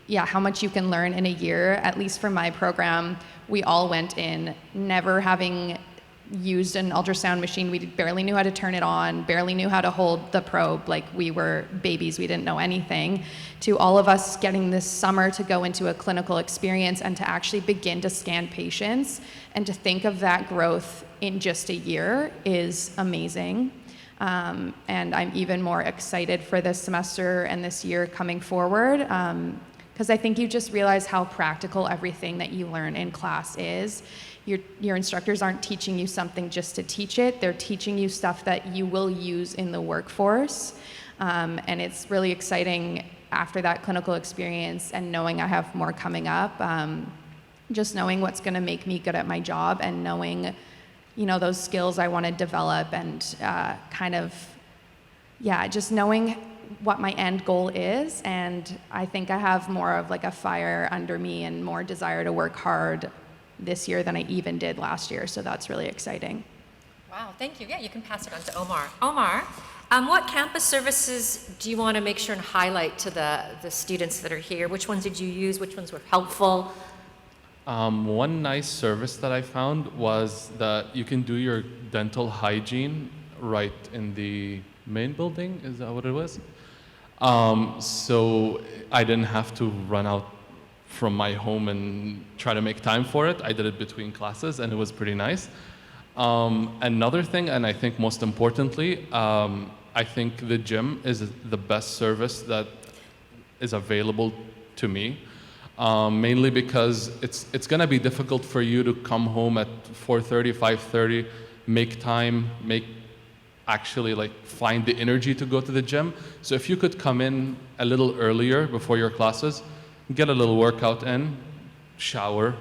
yeah, how much you can learn in a year. At least for my program, we all went in never having used an ultrasound machine. We barely knew how to turn it on, barely knew how to hold the probe, like we were babies, we didn't know anything, to all of us getting this summer to go into a clinical experience and to actually begin to scan patients, and to think of that growth in just a year is amazing. And I'm even more excited for this semester and this year coming forward, because I think you just realize how practical everything that you learn in class is. Your instructors aren't teaching you something just to teach it. They're teaching you stuff that you will use in the workforce. And it's really exciting after that clinical experience, and knowing I have more coming up, just knowing what's going to make me good at my job, and knowing, you know, those skills I want to develop, and kind of, yeah, just knowing what my end goal is. And I think I have more of like a fire under me and more desire to work hard this year than I even did last year, so that's really exciting. Wow, thank you. Yeah, you can pass it on to Omar. Omar, what campus services do you want to make sure and highlight to the students that are here? Which ones did you use? Which ones were helpful? One nice service that I found was that you can do your dental hygiene right in the main building. Is that what it was? So I didn't have to run out from my home and try to make time for it. I did it between classes, and it was pretty nice. Another thing, and I think most importantly, I think the gym is the best service that is available to me, mainly because it's gonna be difficult for you to come home at 4:30, 5:30, make time, actually like find the energy to go to the gym. So if you could come in a little earlier before your classes, get a little workout in, shower,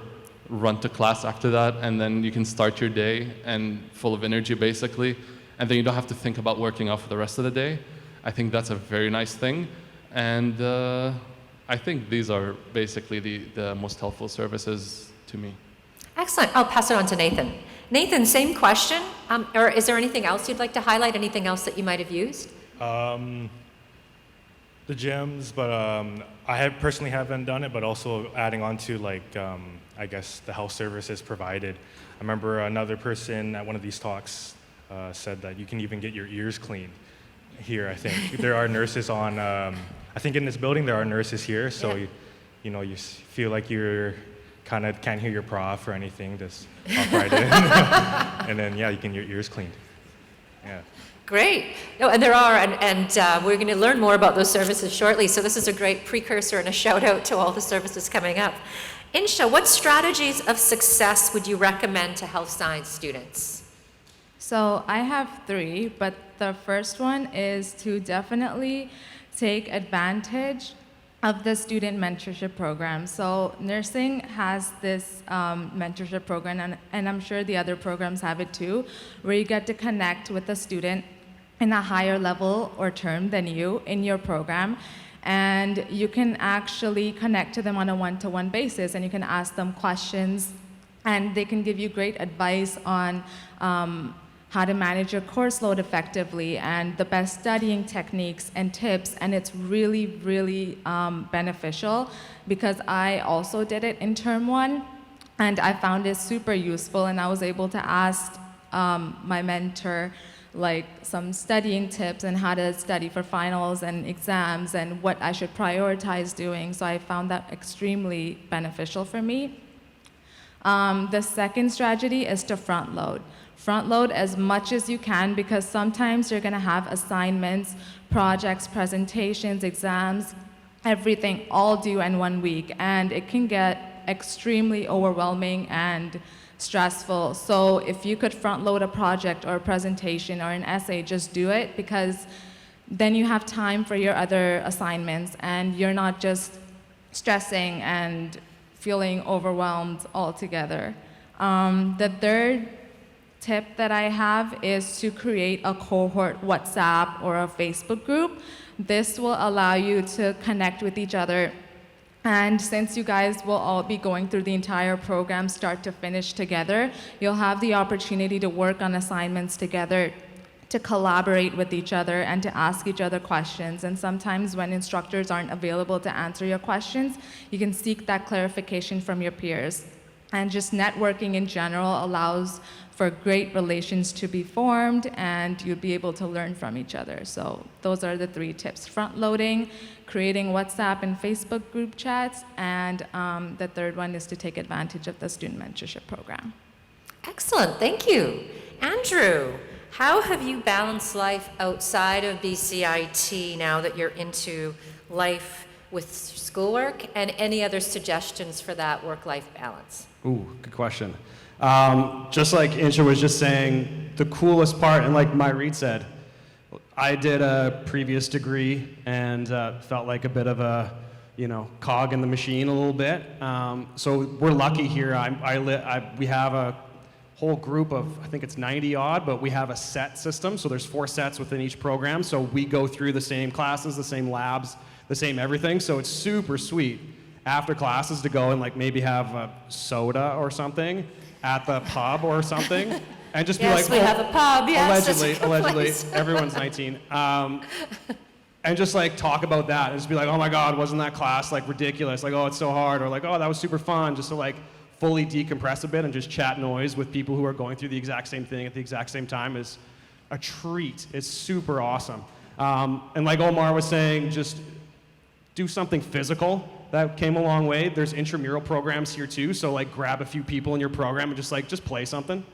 run to class after that, and then you can start your day and full of energy basically, and then you don't have to think about working out for the rest of the day. I think that's a very nice thing, and I think these are basically the most helpful services to me. Excellent. I'll pass it on to Nathan. Nathan, same question, or is there anything else you'd like to highlight? Anything else that you might have used? The gyms, but I have personally haven't done it, but also adding on to like, I guess the health services provided. I remember another person at one of these talks said that you can even get your ears cleaned here, I think. There are nurses on, I think in this building there are nurses here, so you know, you feel like you're kind of can't hear your prof or anything, just hop right in. And then, yeah, you can get your ears cleaned. Yeah. Great. No, and there are, and we're going to learn more about those services shortly. So this is a great precursor and a shout out to all the services coming up. Insha, what strategies of success would you recommend to health science students? So I have 3, but the first one is to definitely take advantage of the student mentorship program. So nursing has this mentorship program, and I'm sure the other programs have it too, where you get to connect with a student in a higher level or term than you in your program, and you can actually connect to them on a one-to-one basis, and you can ask them questions, and they can give you great advice on how to manage your course load effectively and the best studying techniques and tips, and it's really, really beneficial because I also did it in term 1, and I found it super useful, and I was able to ask my mentor like some studying tips and how to study for finals and exams and what I should prioritize doing, so I found that extremely beneficial for me. The second strategy is to front load. Front load as much as you can, because sometimes you're going to have assignments, projects, presentations, exams, everything all due in 1 week, and it can get extremely overwhelming and stressful. So if you could front load a project or a presentation or an essay, just do it, because then you have time for your other assignments and you're not just stressing and feeling overwhelmed altogether. The third tip that I have is to create a cohort WhatsApp or a Facebook group. This will allow you to connect with each other. And since you guys will all be going through the entire program start to finish together, you'll have the opportunity to work on assignments together, to collaborate with each other, and to ask each other questions. And sometimes when instructors aren't available to answer your questions, you can seek that clarification from your peers. And just networking in general allows for great relations to be formed, and you'll be able to learn from each other. So those are the 3 tips: front loading, creating WhatsApp and Facebook group chats, and the third one is to take advantage of the student mentorship program. Excellent, thank you. Andrew, how have you balanced life outside of BCIT now that you're into life with schoolwork, and any other suggestions for that work-life balance? Ooh, good question. Just like Insha was just saying, the coolest part, and like Myreed said, I did a previous degree and felt like a bit of a, cog in the machine a little bit. So we're lucky here. We have a whole group of, I think it's 90 odd, but we have a set system. So there's 4 sets within each program. So we go through the same classes, the same labs, the same everything. So it's super sweet after classes to go and like maybe have a soda or something at the pub or something, and just be like, we have a pub, yes. Allegedly, everyone's 19. And just like talk about that, and just be like, oh my God, wasn't that class like ridiculous? Like, oh, it's so hard, or like, oh, that was super fun. Just to like fully decompress a bit and just chat noise with people who are going through the exact same thing at the exact same time is a treat. It's super awesome. And like Omar was saying, just do something physical. That came a long way. There's intramural programs here too, so like grab a few people in your program and just play something.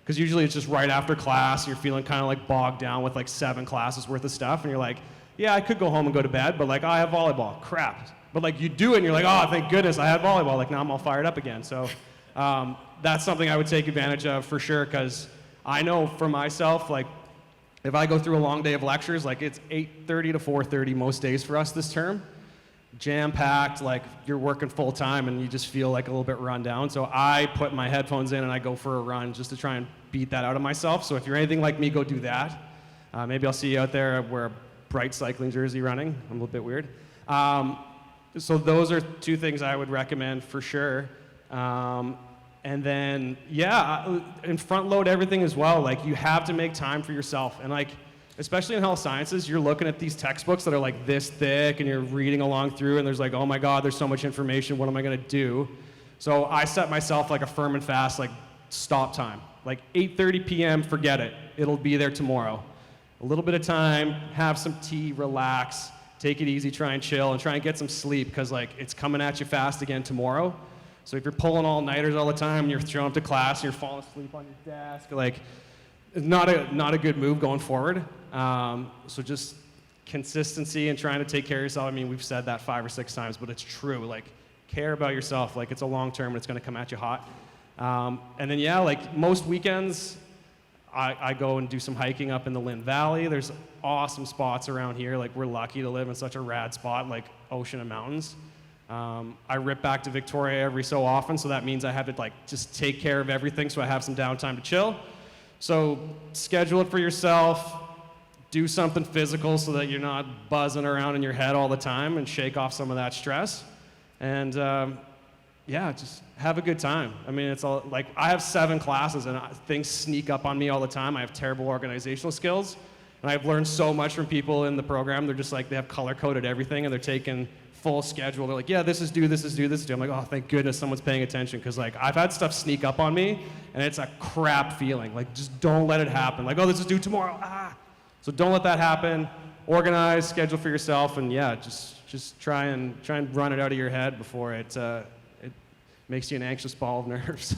Because usually it's just right after class, you're feeling kind of like bogged down with like 7 classes worth of stuff, and you're like, yeah, I could go home and go to bed, but like, I have volleyball, crap. But like you do it and you're like, oh, thank goodness I had volleyball, like now I'm all fired up again. So that's something I would take advantage of for sure, because I know for myself, like if I go through a long day of lectures, like it's 8:30 to 4:30 most days for us this term, jam-packed, like you're working full-time and you just feel like a little bit run down. So I put my headphones in and I go for a run just to try and beat that out of myself. So if you're anything like me, go do that. Maybe I'll see you out there. Wear a bright cycling jersey running. I'm a little bit weird. So those are 2 things I would recommend for sure. And then, yeah, and front load everything as well. Like you have to make time for yourself. And like, especially in health sciences, you're looking at these textbooks that are like this thick and you're reading along through and there's like, oh my God, there's so much information. What am I going to do? So I set myself like a firm and fast, like stop time, like 8:30 p.m. Forget it. It'll be there tomorrow. A little bit of time, have some tea, relax, take it easy, try and chill, and try and get some sleep because like it's coming at you fast again tomorrow. So if you're pulling all-nighters all the time and you're showing up to class and you're falling asleep on your desk, like it's not a good move going forward. So just consistency and trying to take care of yourself. I mean, we've said that 5 or 6 times, but it's true. Like care about yourself. Like it's a long term and it's going to come at you hot. And then yeah, like most weekends, I go and do some hiking up in the Lynn Valley. There's awesome spots around here. Like we're lucky to live in such a rad spot, like ocean and mountains. I rip back to Victoria every so often, so that means I have to like just take care of everything so I have some downtime to chill. So schedule it for yourself, do something physical so that you're not buzzing around in your head all the time and shake off some of that stress. And yeah, just have a good time. I mean, it's all like I have 7 classes and things sneak up on me all the time. I have terrible organizational skills, and I've learned so much from people in the program. They're just like, they have color-coded everything and they're taking full schedule. They're like, yeah, this is due, this is due, this is due. I'm like, oh, thank goodness someone's paying attention, because like I've had stuff sneak up on me and it's a crap feeling. Like just don't let it happen. Like, oh, this is due tomorrow. So don't let that happen. Organize, schedule for yourself, and yeah, just try and run it out of your head before it makes you an anxious ball of nerves.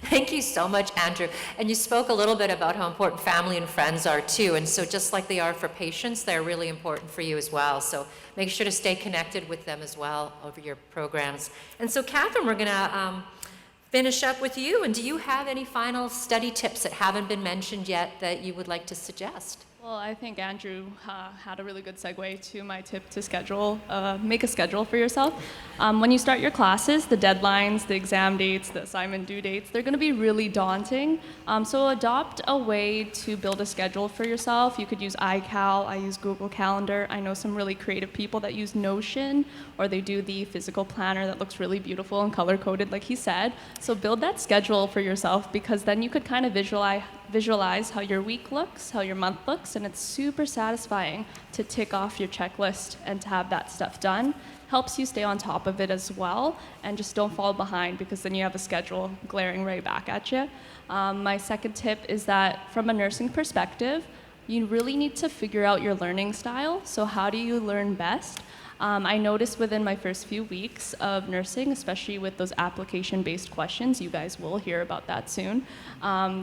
Thank you so much, Andrew. And you spoke a little bit about how important family and friends are too. And so just like they are for patients, they're really important for you as well. So make sure to stay connected with them as well over your programs. And so Catherine, we're gonna finish up with you. And do you have any final study tips that haven't been mentioned yet that you would like to suggest? Well, I think Andrew had a really good segue to my tip to schedule. Make a schedule for yourself. When you start your classes, the deadlines, the exam dates, the assignment due dates, they're going to be really daunting. So adopt a way to build a schedule for yourself. You could use iCal. I use Google Calendar. I know some really creative people that use Notion, or they do the physical planner that looks really beautiful and color-coded, like he said. So build that schedule for yourself, because then you could kind of visualize how your week looks, how your month looks, and it's super satisfying to tick off your checklist and to have that stuff done. Helps you stay on top of it as well, and just don't fall behind, because then you have a schedule glaring right back at you. My second tip is that from a nursing perspective, you really need to figure out your learning style. So how do you learn best? I noticed within my first few weeks of nursing, especially with those application-based questions, you guys will hear about that soon,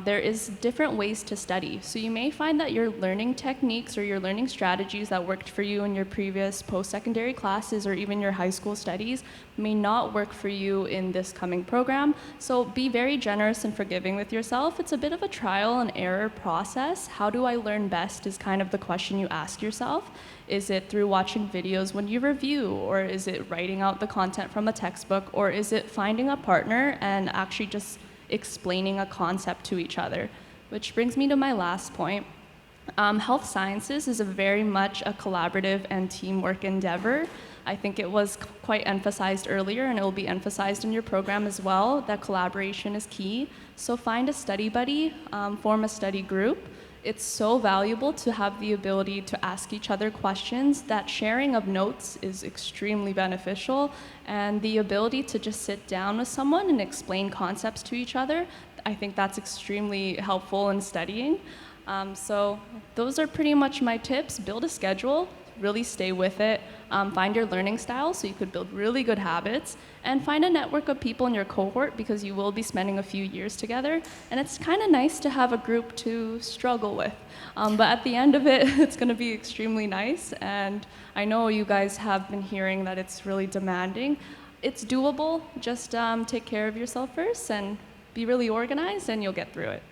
there is different ways to study. So you may find that your learning techniques or your learning strategies that worked for you in your previous post-secondary classes or even your high school studies may not work for you in this coming program. So be very generous and forgiving with yourself. It's a bit of a trial and error process. How do I learn best is kind of the question you ask yourself. Is it through watching videos when you review, or is it writing out the content from a textbook, or is it finding a partner and actually just explaining a concept to each other? Which brings me to my last point. Health sciences is very much a collaborative and teamwork endeavor. I think it was quite emphasized earlier, and it will be emphasized in your program as well, that collaboration is key. So find a study buddy, form a study group. It's so valuable to have the ability to ask each other questions. That sharing of notes is extremely beneficial, and the ability to just sit down with someone and explain concepts to each other, I think that's extremely helpful in studying. So those are pretty much my tips. Build a schedule, really stay with it, find your learning style so you could build really good habits, and find a network of people in your cohort, because you will be spending a few years together, and it's kind of nice to have a group to struggle with. But at the end of it, it's going to be extremely nice, and I know you guys have been hearing that it's really demanding. It's doable. Just take care of yourself first and be really organized, and you'll get through it.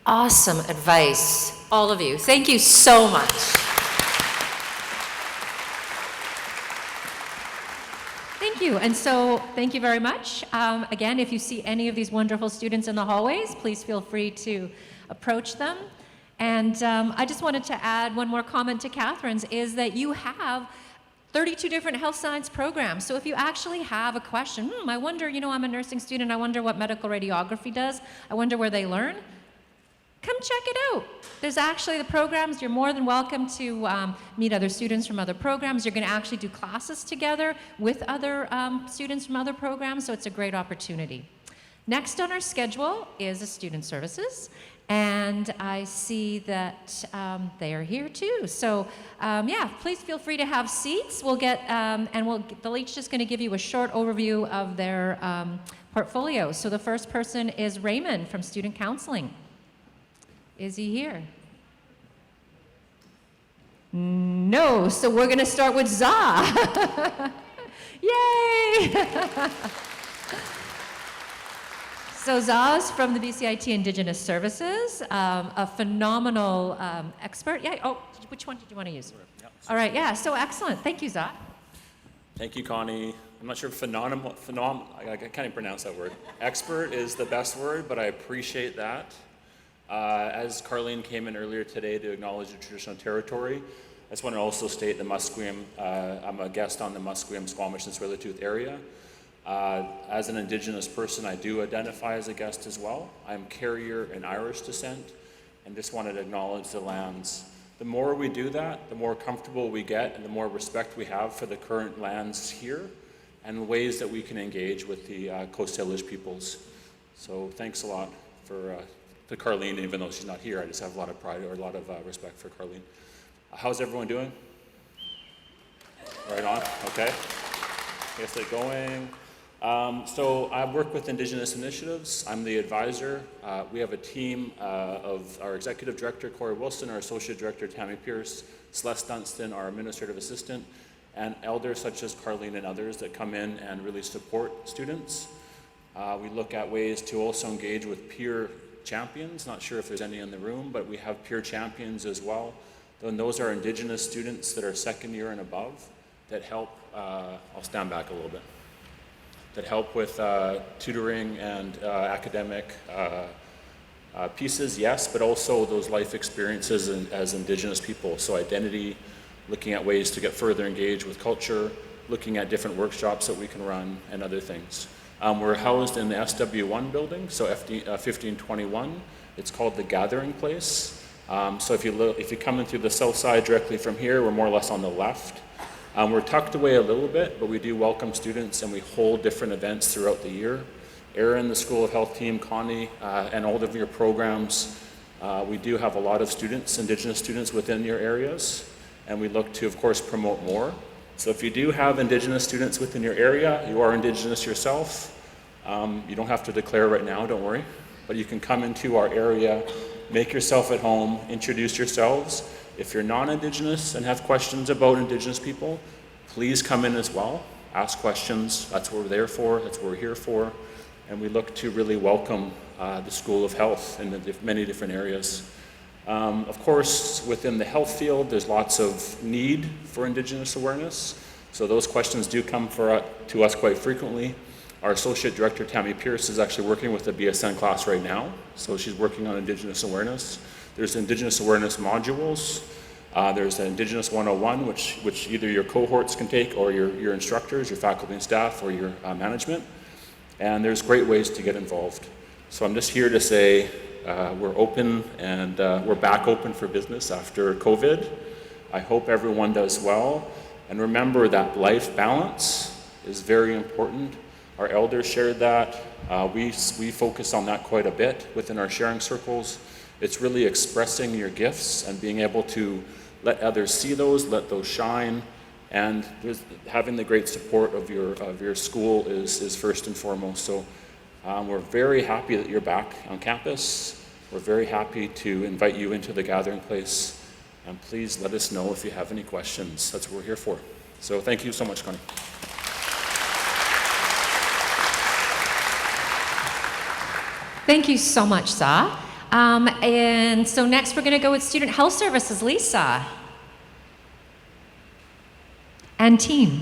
Awesome advice, all of you. Thank you so much. Thank you. And so thank you very much. Again, if you see any of these wonderful students in the hallways, please feel free to approach them. And I just wanted to add one more comment to Catherine's, is that you have 32 different health science programs. So if you actually have a question, I wonder, I'm a nursing student, I wonder what medical radiography does, I wonder where they learn, come check it out. There's actually the programs, you're more than welcome to meet other students from other programs. You're going to actually do classes together with other students from other programs, so it's a great opportunity. Next on our schedule is the Student Services, and I see that they are here too. So yeah, please feel free to have seats. We'll get, they'll each just going to give you a short overview of their portfolio. So the first person is Raymond from Student Counseling. Is he here? No, so we're going to start with Za. Yay! So Za's from the BCIT Indigenous Services, a phenomenal expert. Yeah, oh, which one did you want to use? All right, yeah, so excellent. Thank you, Za. Thank you, Connie. I'm not sure I can't even pronounce that word. Expert is the best word, but I appreciate that. As Carlene came in earlier today to acknowledge the traditional territory, I just want to also state the Musqueam, I'm a guest on the Musqueam, Squamish, and Tsleil-Waututh area. As an Indigenous person, I do identify as a guest as well. I'm Carrier and Irish descent, and just wanted to acknowledge the lands. The more we do that, the more comfortable we get, and the more respect we have for the current lands here, and ways that we can engage with the Coast Salish peoples. So thanks a lot to Carlene, even though she's not here. I just have a lot of pride or a lot of respect for Carlene. How's everyone doing? Right on, okay. I guess they're going. So I work with Indigenous Initiatives. I'm the advisor. We have a team of our Executive Director, Corey Wilson, our Associate Director, Tammy Pierce, Celeste Dunstan, our Administrative Assistant, and elders such as Carlene and others that come in and really support students. We look at ways to also engage with peer champions. Not sure if there's any in the room, but we have peer champions as well. And those are Indigenous students that are second year and above that help, I'll stand back a little bit, that help with tutoring and academic pieces, yes, but also those life experiences as Indigenous people. So identity, looking at ways to get further engaged with culture, looking at different workshops that we can run, and other things. We're housed in the SW1 building, so 1521. It's called the Gathering Place. So if you come in through the south side directly from here, we're more or less on the left. We're tucked away a little bit, but we do welcome students, and we hold different events throughout the year. Erin, the School of Health team, Connie, and all of your programs, we do have a lot of students, Indigenous students within your areas, and we look to, of course, promote more. So if you do have Indigenous students within your area, you are Indigenous yourself, you don't have to declare right now, don't worry, but you can come into our area, make yourself at home, introduce yourselves. If you're non-Indigenous and have questions about Indigenous people, please come in as well. Ask questions. That's what we're there for. That's what we're here for. And we look to really welcome the School of Health in many different areas. Of course, within the health field, there's lots of need for Indigenous awareness. So those questions do come to us quite frequently. Our Associate Director, Tammy Pierce, is actually working with the BSN class right now. So she's working on Indigenous awareness. There's Indigenous awareness modules. There's the Indigenous 101, which either your cohorts can take or your instructors, your faculty and staff, or your management. And there's great ways to get involved. So I'm just here to say we're open and we're back open for business after COVID. I hope everyone does well. And remember that life balance is very important. Our elders shared that. We focus on that quite a bit within our sharing circles. It's really expressing your gifts and being able to let others see those, let those shine, and having the great support of your school is first and foremost. So we're very happy that you're back on campus. We're very happy to invite you into the gathering place, and please let us know if you have any questions. That's what we're here for. So thank you so much, Connie. Thank you so much, Sa. And so next we're going to go with Student Health Services, Lisa. And team.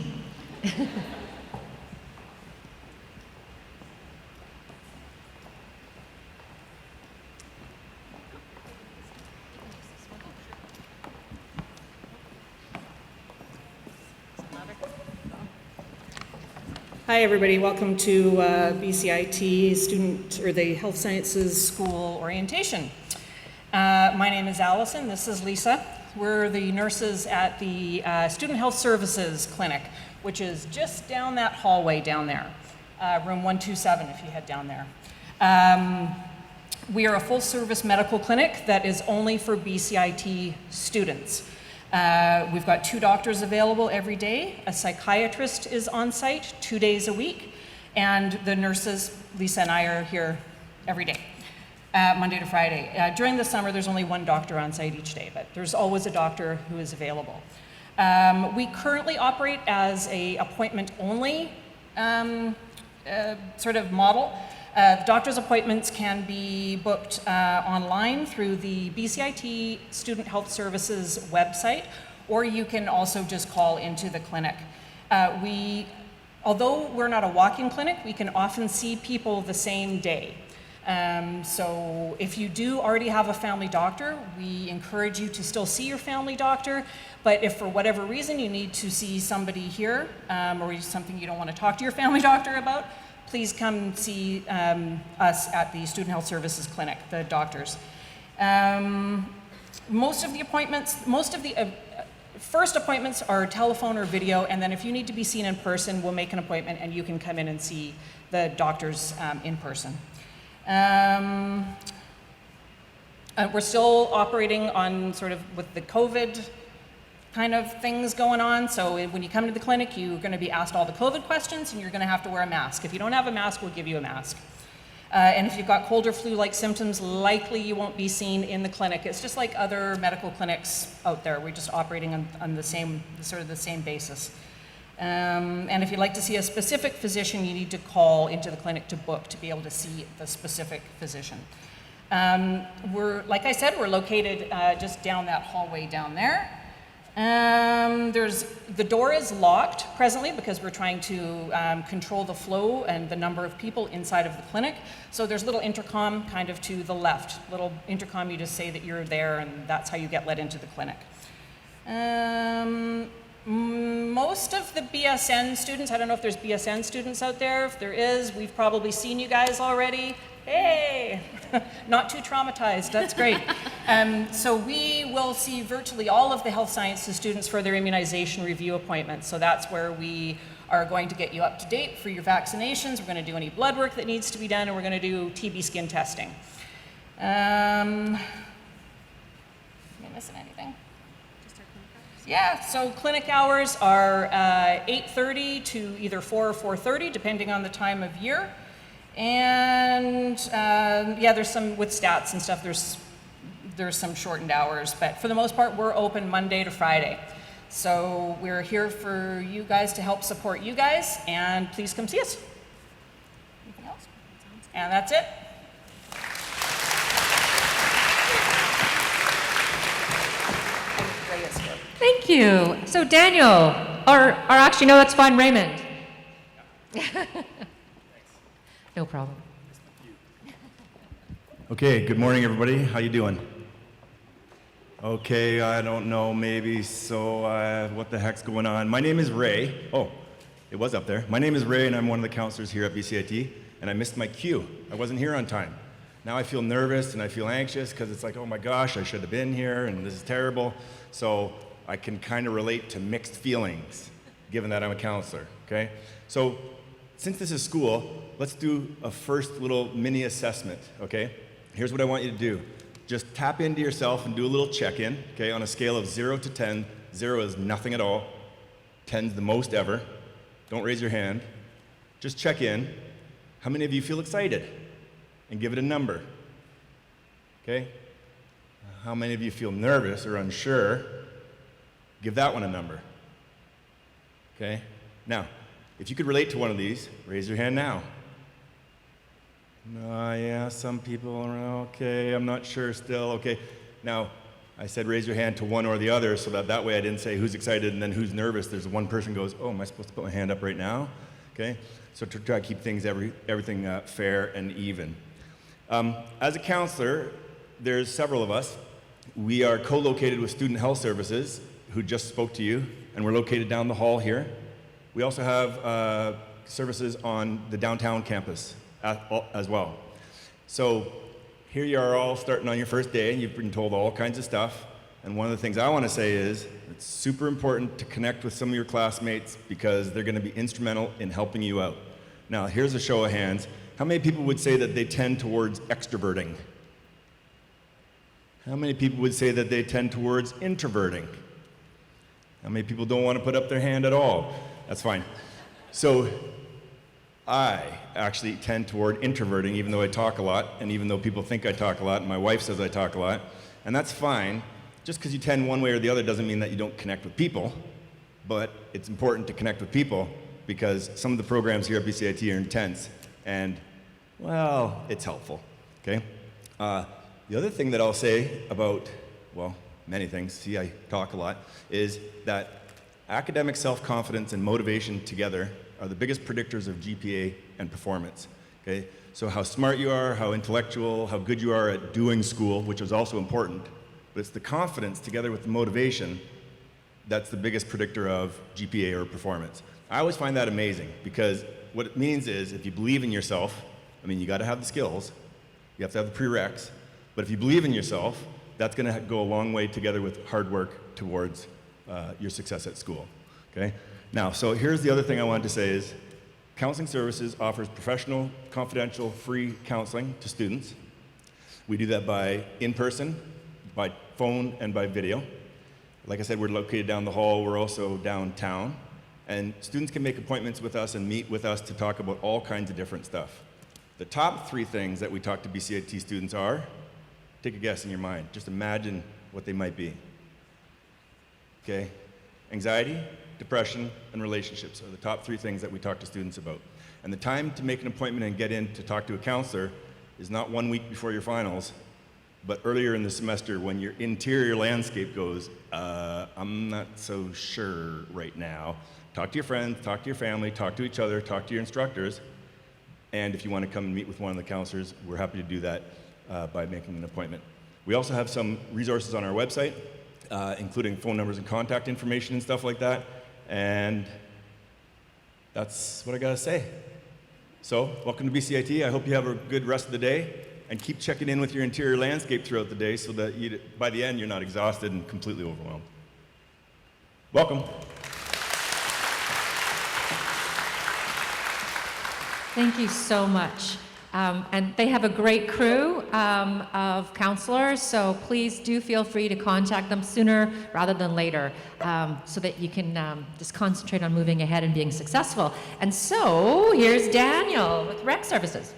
Hi everybody, welcome to BCIT student or the Health Sciences School orientation. My name is Allison. This is Lisa. We're the nurses at the Student Health Services Clinic, which is just down that hallway down there, room 127 if you head down there. We are a full-service medical clinic that is only for BCIT students. We've got 2 doctors available every day. A psychiatrist is on site 2 days a week, and the nurses, Lisa and I, are here every day, Monday to Friday. During the summer, there's only 1 doctor on site each day, but there's always a doctor who is available. We currently operate as a appointment-only sort of model. Doctor's appointments can be booked online through the BCIT Student Health Services website, or you can also just call into the clinic. Although we're not a walk-in clinic, we can often see people the same day. So if you do already have a family doctor, we encourage you to still see your family doctor, but if for whatever reason you need to see somebody here, or something you don't want to talk to your family doctor about, please come see us at the Student Health Services Clinic, the doctors. Most of the first appointments are telephone or video, and then if you need to be seen in person, we'll make an appointment and you can come in and see the doctors in person. We're still operating on sort of with the COVID kind of things going on. So when you come to the clinic, you're going to be asked all the COVID questions and you're going to have to wear a mask. If you don't have a mask, we'll give you a mask. And if you've got cold or flu-like symptoms, likely you won't be seen in the clinic. It's just like other medical clinics out there. We're just operating on the same basis. And if you'd like to see a specific physician, you need to call into the clinic to book to be able to see the specific physician. Like I said, we're located just down that hallway down there. The door is locked presently because we're trying to control the flow and the number of people inside of the clinic. So there's a little intercom kind of to the left. Little intercom, you just say that you're there and that's how you get let into the clinic. Most of the BSN students, I don't know if there's BSN students out there. If there is, we've probably seen you guys already. Hey, not too traumatized, that's great. So we will see virtually all of the health sciences students for their immunization review appointments. So that's where we are going to get you up to date for your vaccinations. We're going to do any blood work that needs to be done, and we're going to do TB skin testing. Am I missing anything? Yeah, so clinic hours are 8:30 to either 4 or 4:30, depending on the time of year. And yeah, there's some with stats and stuff, there's some shortened hours, but for the most part, we're open Monday to Friday. So we're here for you guys to help support you guys, and please come see us. Anything else? And that's it. Thank you. So Daniel, or actually, no, that's fine, Raymond. No problem. Okay, good morning, everybody. How you doing? Okay, I don't know, maybe, so what the heck's going on? My name is Ray. Oh, it was up there. My name is Ray, and I'm one of the counselors here at BCIT, and I missed my cue. I wasn't here on time. Now I feel nervous and I feel anxious because it's like, oh my gosh, I should have been here, and this is terrible. So I can kind of relate to mixed feelings, given that I'm a counselor, okay? So since this is school, let's do a first little mini assessment, okay? Here's what I want you to do. Just tap into yourself and do a little check-in, okay? On a scale of 0 to 10, 0 is nothing at all, 10's the most ever. Don't raise your hand. Just check in. How many of you feel excited? And give it a number, okay? How many of you feel nervous or unsure? Give that one a number, okay? Now, if you could relate to one of these, raise your hand now. Yeah, some people are okay, I'm not sure still, okay. Now, I said raise your hand to one or the other so that way I didn't say who's excited and then who's nervous. There's one person goes, oh, am I supposed to put my hand up right now? Okay, so to try to keep things, everything fair and even. As a counselor, there's several of us. We are co-located with Student Health Services, who just spoke to you, and we're located down the hall here. We also have services on the downtown campus as well. So here you are all starting on your first day, and you've been told all kinds of stuff. And one of the things I want to say is it's super important to connect with some of your classmates because they're going to be instrumental in helping you out. Now, here's a show of hands. How many people would say that they tend towards extroverting? How many people would say that they tend towards introverting? How many people don't want to put up their hand at all? That's fine. So I actually tend toward introverting, even though I talk a lot, and even though people think I talk a lot, and my wife says I talk a lot, and that's fine. Just because you tend one way or the other doesn't mean that you don't connect with people, but it's important to connect with people because some of the programs here at BCIT are intense, and, well, it's helpful, okay? The other thing that I'll say about, well, many things, see I talk a lot, is that academic self-confidence and motivation together are the biggest predictors of GPA and performance, okay? So how smart you are, how intellectual, how good you are at doing school, which is also important, but it's the confidence together with the motivation that's the biggest predictor of GPA or performance. I always find that amazing because what it means is if you believe in yourself, I mean, you got to have the skills, you have to have the prereqs, but if you believe in yourself, that's going to go a long way together with hard work towards your success at school, okay? Now, so here's the other thing I wanted to say is Counseling Services offers professional, confidential, free counseling to students. We do that by in-person, by phone, and by video. Like I said, we're located down the hall. We're also downtown. And students can make appointments with us and meet with us to talk about all kinds of different stuff. The top 3 things that we talk to BCIT students are, take a guess in your mind. Just imagine what they might be. Okay? Anxiety, depression, and relationships are the top 3 things that we talk to students about. And the time to make an appointment and get in to talk to a counselor is not 1 week before your finals, but earlier in the semester when your interior landscape goes, I'm not so sure right now. Talk to your friends, talk to your family, talk to each other, talk to your instructors, and if you want to come and meet with one of the counselors, we're happy to do that by making an appointment. We also have some resources on our website, including phone numbers and contact information and stuff like that, and that's what I gotta say. So, welcome to BCIT. I hope you have a good rest of the day. And keep checking in with your interior landscape throughout the day so that by the end, you're not exhausted and completely overwhelmed. Welcome. Thank you so much. And they have a great crew of counselors, so please do feel free to contact them sooner rather than later so that you can just concentrate on moving ahead and being successful. And so, here's Daniel with Rec Services.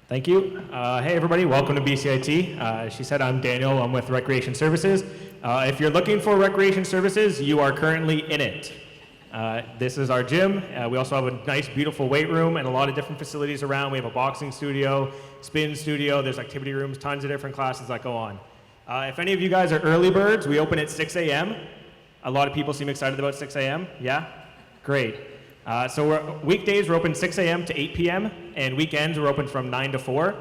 Thank you. Hey everybody, welcome to BCIT. As she said, I'm Daniel, I'm with Recreation Services. If you're looking for Recreation Services, you are currently in it. This is our gym. We also have a nice, beautiful weight room and a lot of different facilities around. We have a boxing studio, spin studio, there's activity rooms, tons of different classes that go on. If any of you guys are early birds, we open at 6 a.m. A lot of people seem excited about 6 a.m. Yeah? Great. So weekdays, we're open 6 a.m. to 8 p.m., and weekends, we're open from 9 to 4.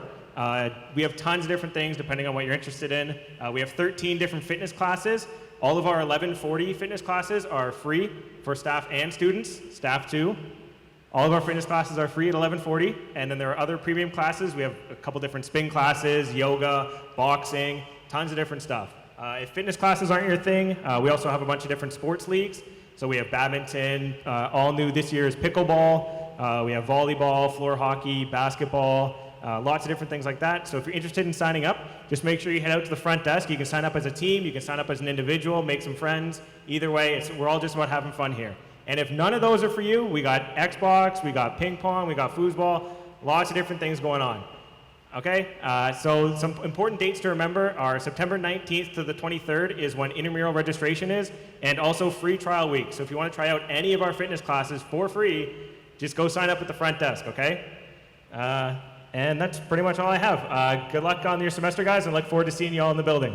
We have tons of different things depending on what you're interested in. We have 13 different fitness classes. All of our 1140 fitness classes are free for staff and students, staff too. All of our fitness classes are free at 1140, and then there are other premium classes. We have a couple different spin classes, yoga, boxing, tons of different stuff. If fitness classes aren't your thing, we also have a bunch of different sports leagues. So we have badminton, all new this year is pickleball, we have volleyball, floor hockey, basketball, lots of different things like that. So if you're interested in signing up, just make sure you head out to the front desk. You can sign up as a team, you can sign up as an individual, make some friends. Either way, we're all just about having fun here. And if none of those are for you, we got Xbox, we got ping pong, we got foosball, lots of different things going on. Okay, so some important dates to remember are September 19th to the 23rd is when intramural registration is, and also free trial week. So if you want to try out any of our fitness classes for free, just go sign up at the front desk, okay? And that's pretty much all I have. Good luck on your semester, guys, and look forward to seeing you all in the building.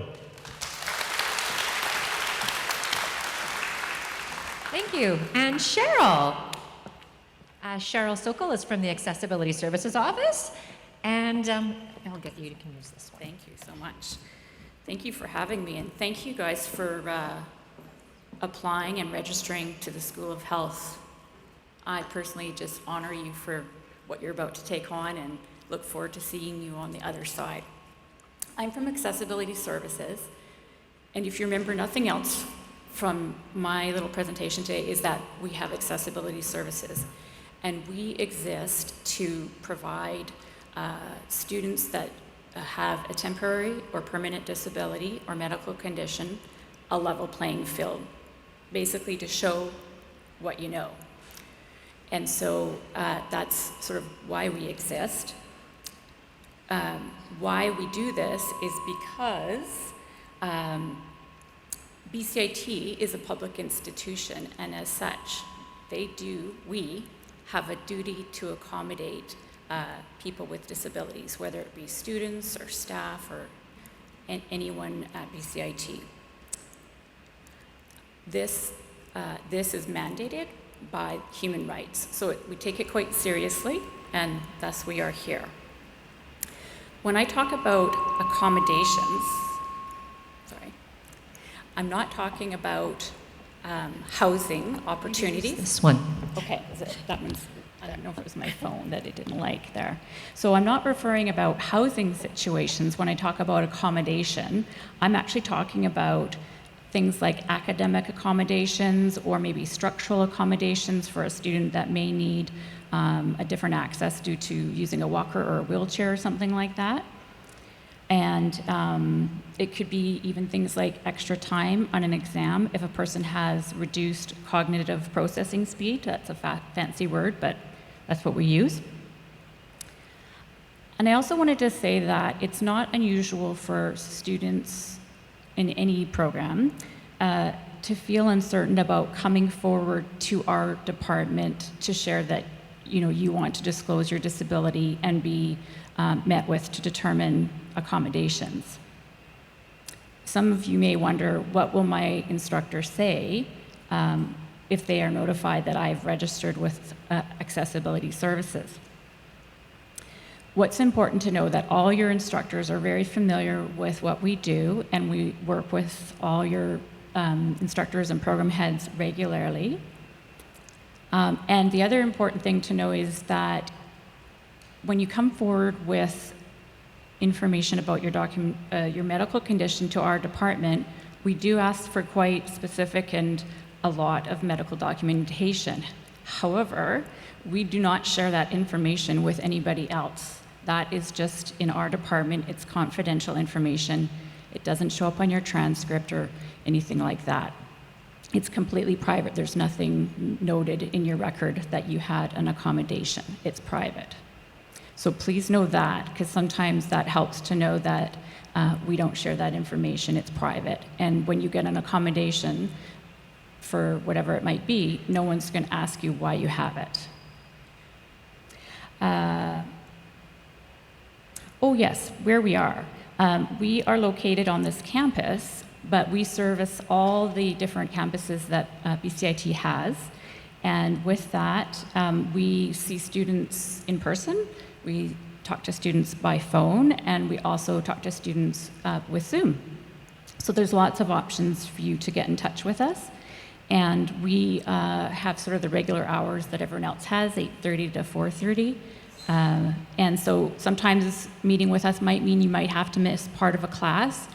Thank you. And Cheryl. Cheryl Sokol is from the Accessibility Services Office. And I'll get you to use this one. Thank you so much. Thank you for having me, and thank you guys for applying and registering to the School of Health. I personally just honor you for what you're about to take on and look forward to seeing you on the other side. I'm from Accessibility Services, and if you remember nothing else from my little presentation today is that we have accessibility services, and we exist to provide students that have a temporary or permanent disability or medical condition a level playing field, basically to show what you know. And so that's sort of why we exist. Why we do this is because BCIT is a public institution, and as such, we have a duty to accommodate people with disabilities, whether it be students or staff or anyone at BCIT. This is mandated by human rights, so we take it quite seriously, and thus we are here. When I talk about accommodations, I'm not talking about housing opportunities. This one. Okay, that one's, I don't know if it was my phone that it didn't like there. So I'm not referring about housing situations when I talk about accommodation. I'm actually talking about things like academic accommodations or maybe structural accommodations for a student that may need a different access due to using a walker or a wheelchair or something like that. And it could be even things like extra time on an exam if a person has reduced cognitive processing speed. That's a fancy word, but that's what we use. And I also wanted to say that it's not unusual for students in any program to feel uncertain about coming forward to our department to share that you want to disclose your disability and be met with to determine accommodations. Some of you may wonder, what will my instructor say if they are notified that I've registered with accessibility services? What's important to know that all your instructors are very familiar with what we do, and we work with all your instructors and program heads regularly. And the other important thing to know is that when you come forward with information about your medical condition to our department, we do ask for quite specific and a lot of medical documentation. However, we do not share that information with anybody else. That is just in our department. It's confidential information. It doesn't show up on your transcript or anything like that. It's completely private. There's nothing noted in your record that you had an accommodation. It's private. So please know that, because sometimes that helps to know that we don't share that information. It's private. And when you get an accommodation for whatever it might be, no one's going to ask you why you have it. Oh yes, where we are. We are located on this campus, but we service all the different campuses that BCIT has. And with that, we see students in person. We talk to students by phone, and we also talk to students with Zoom. So there's lots of options for you to get in touch with us. And we have sort of the regular hours that everyone else has, 8:30 to 4:30. And so sometimes meeting with us might mean you might have to miss part of a class,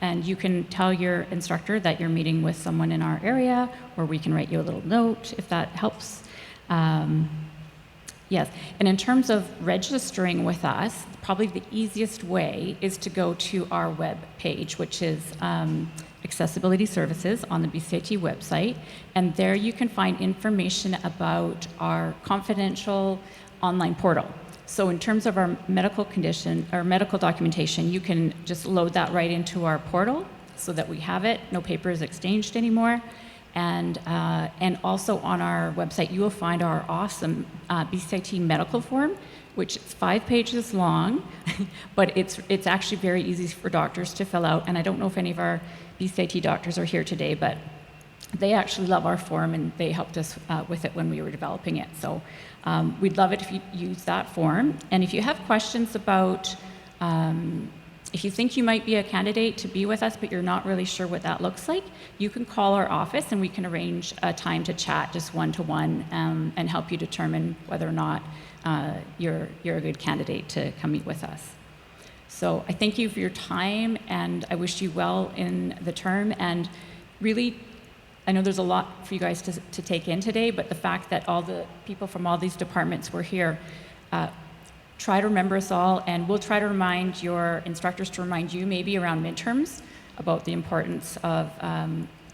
and you can tell your instructor that you're meeting with someone in our area, or we can write you a little note if that helps. Yes, and in terms of registering with us, probably the easiest way is to go to our web page, which is Accessibility Services on the BCIT website, and there you can find information about our confidential online portal. So in terms of our medical condition or medical documentation, you can just load that right into our portal so that we have it, no paper is exchanged anymore. And also on our website, you will find our awesome BCIT medical form, which is 5 pages long, but it's actually very easy for doctors to fill out. And I don't know if any of our BCIT doctors are here today, but they actually love our form, and they helped us with it when we were developing it. So we'd love it if you use that form. And if you have questions about If you think you might be a candidate to be with us, but you're not really sure what that looks like, you can call our office and we can arrange a time to chat just one-to-one and help you determine whether or not you're a good candidate to come meet with us. So I thank you for your time, and I wish you well in the term. And really, I know there's a lot for you guys to take in today, but the fact that all the people from all these departments were here, try to remember us all, and we'll try to remind your instructors to remind you maybe around midterms about the importance of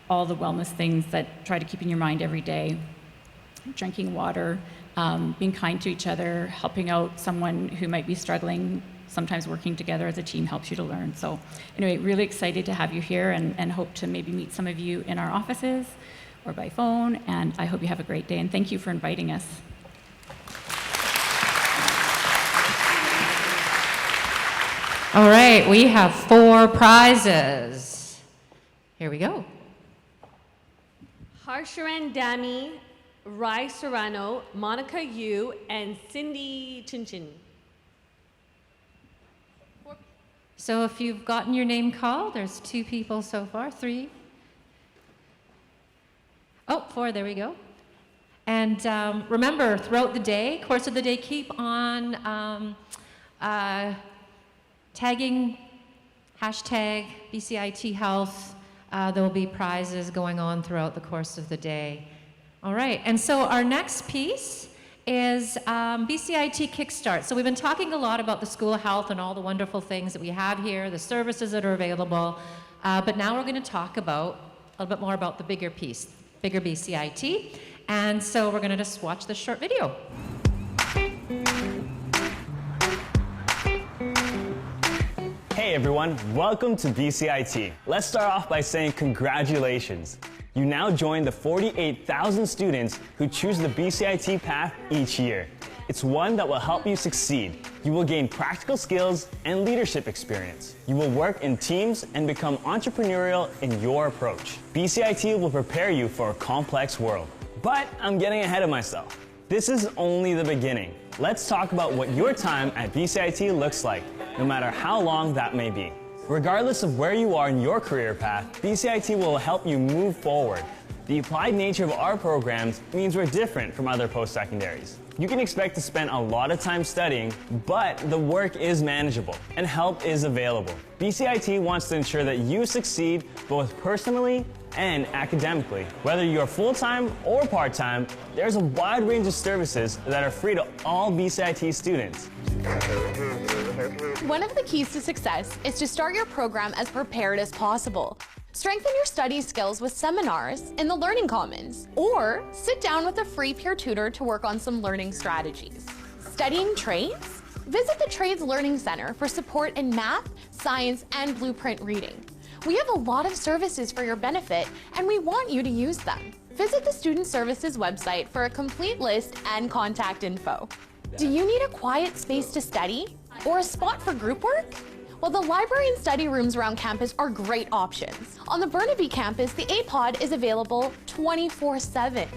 all the wellness things that try to keep in your mind every day. Drinking water, being kind to each other, helping out someone who might be struggling. Sometimes working together as a team helps you to learn. So anyway, really excited to have you here, and hope to maybe meet some of you in our offices or by phone, and I hope you have a great day, and thank you for inviting us. All right, we have 4 prizes. Here we go. Harsharan Dami, Rai Serrano, Monica Yu, and Cindy Chinchin. So if you've gotten your name called, there's 2 people so far, 3. Oh, 4, there we go. And remember, throughout the day, course of the day, keep on tagging hashtag BCIT Health. There will be prizes going on throughout the course of the day. All right, and so our next piece is BCIT Kickstart. So we've been talking a lot about the School of Health and all the wonderful things that we have here, the services that are available, but now we're going to talk about a little bit more about the bigger piece, bigger BCIT, and so we're going to just watch this short video. Hey everyone, welcome to BCIT. Let's start off by saying congratulations. You now join the 48,000 students who choose the BCIT path each year. It's one that will help you succeed. You will gain practical skills and leadership experience. You will work in teams and become entrepreneurial in your approach. BCIT will prepare you for a complex world. But I'm getting ahead of myself. This is only the beginning. Let's talk about what your time at BCIT looks like, no matter how long that may be. Regardless of where you are in your career path, BCIT will help you move forward. The applied nature of our programs means we're different from other post-secondaries. You can expect to spend a lot of time studying, but the work is manageable and help is available. BCIT wants to ensure that you succeed both personally and academically. Whether you're full-time or part-time, there's a wide range of services that are free to all BCIT students. One of the keys to success is to start your program as prepared as possible. Strengthen your study skills with seminars in the Learning Commons, or sit down with a free peer tutor to work on some learning strategies. Studying trades? Visit the Trades Learning Center for support in math, science, and blueprint reading. We have a lot of services for your benefit, and we want you to use them. Visit the Student Services website for a complete list and contact info. Do you need a quiet space to study? Or a spot for group work? Well, the library and study rooms around campus are great options. On the Burnaby campus, the A-Pod is available 24/7.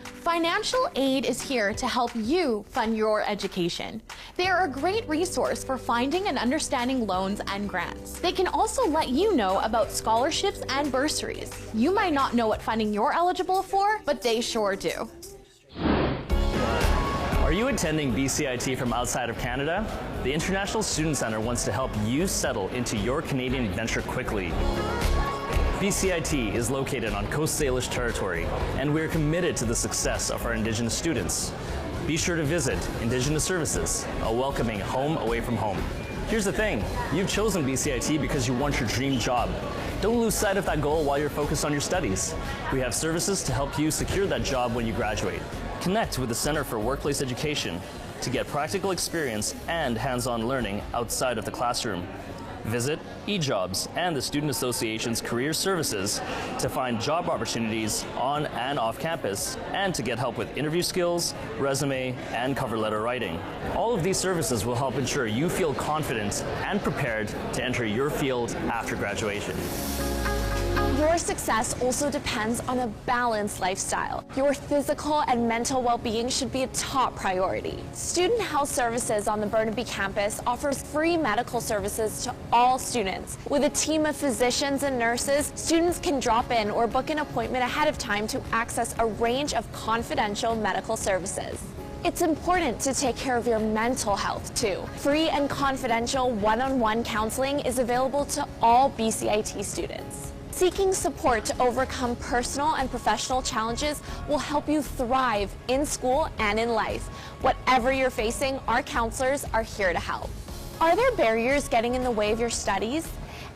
Financial aid is here to help you fund your education. They are a great resource for finding and understanding loans and grants. They can also let you know about scholarships and bursaries. You might not know what funding you're eligible for, but they sure do. Are you attending BCIT from outside of Canada? The International Student Centre wants to help you settle into your Canadian adventure quickly. BCIT is located on Coast Salish territory, and we are committed to the success of our Indigenous students. Be sure to visit Indigenous Services, a welcoming home away from home. Here's the thing, you've chosen BCIT because you want your dream job. Don't lose sight of that goal while you're focused on your studies. We have services to help you secure that job when you graduate. Connect with the Center for Workplace Education to get practical experience and hands-on learning outside of the classroom. Visit eJobs and the Student Association's career services to find job opportunities on and off campus and to get help with interview skills, resume, and cover letter writing. All of these services will help ensure you feel confident and prepared to enter your field after graduation. Your success also depends on a balanced lifestyle. Your physical and mental well-being should be a top priority. Student Health Services on the Burnaby campus offers free medical services to all students. With a team of physicians and nurses, students can drop in or book an appointment ahead of time to access a range of confidential medical services. It's important to take care of your mental health too. Free and confidential one-on-one counseling is available to all BCIT students. Seeking support to overcome personal and professional challenges will help you thrive in school and in life. Whatever you're facing, our counselors are here to help. Are there barriers getting in the way of your studies?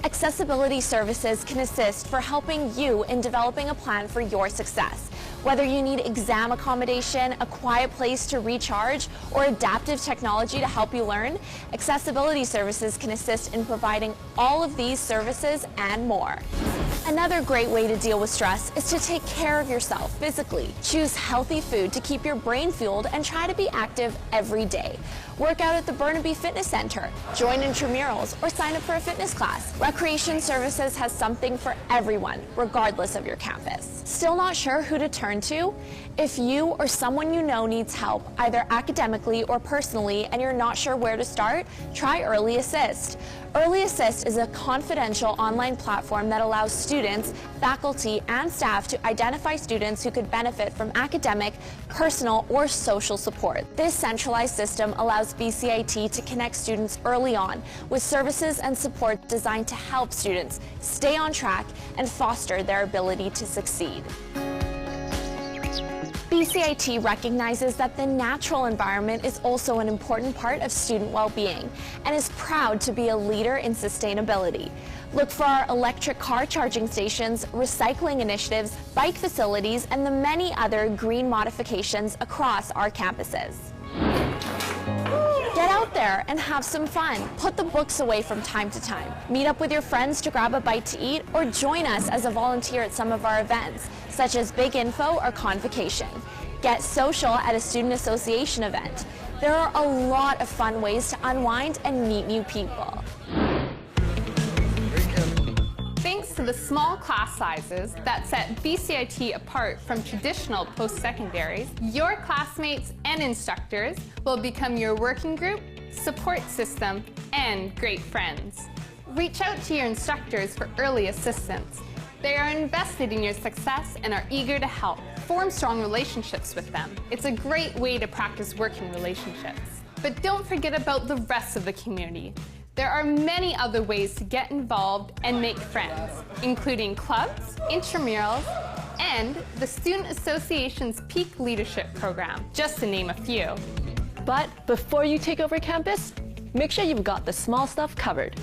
Accessibility Services can assist for helping you in developing a plan for your success. Whether you need exam accommodation, a quiet place to recharge, or adaptive technology to help you learn, Accessibility Services can assist in providing all of these services and more. Another great way to deal with stress is to take care of yourself physically. Choose healthy food to keep your brain fueled and try to be active every day. Work out at the Burnaby Fitness Center, join intramurals, or sign up for a fitness class. Recreation Services has something for everyone, regardless of your campus. Still not sure who to turn to? If you or someone you know needs help, either academically or personally, and you're not sure where to start, try Early Assist. Early Assist is a confidential online platform that allows students, faculty, and staff to identify students who could benefit from academic, personal, or social support. This centralized system allows BCIT to connect students early on with services and support designed to help students stay on track and foster their ability to succeed. BCIT recognizes that the natural environment is also an important part of student well-being and is proud to be a leader in sustainability. Look for our electric car charging stations, recycling initiatives, bike facilities, and the many other green modifications across our campuses. Get out there and have some fun. Put the books away from time to time. Meet up with your friends to grab a bite to eat, or join us as a volunteer at some of our events, such as Big Info or Convocation. Get social at a student association event. There are a lot of fun ways to unwind and meet new people. Thanks to the small class sizes that set BCIT apart from traditional post-secondaries, your classmates and instructors will become your working group, support system, and great friends. Reach out to your instructors for early assistance. They are invested in your success and are eager to help. Form strong relationships with them. It's a great way to practice working relationships. But don't forget about the rest of the community. There are many other ways to get involved and make friends, including clubs, intramurals, and the Student Association's Peak Leadership Program, just to name a few. But before you take over campus, make sure you've got the small stuff covered.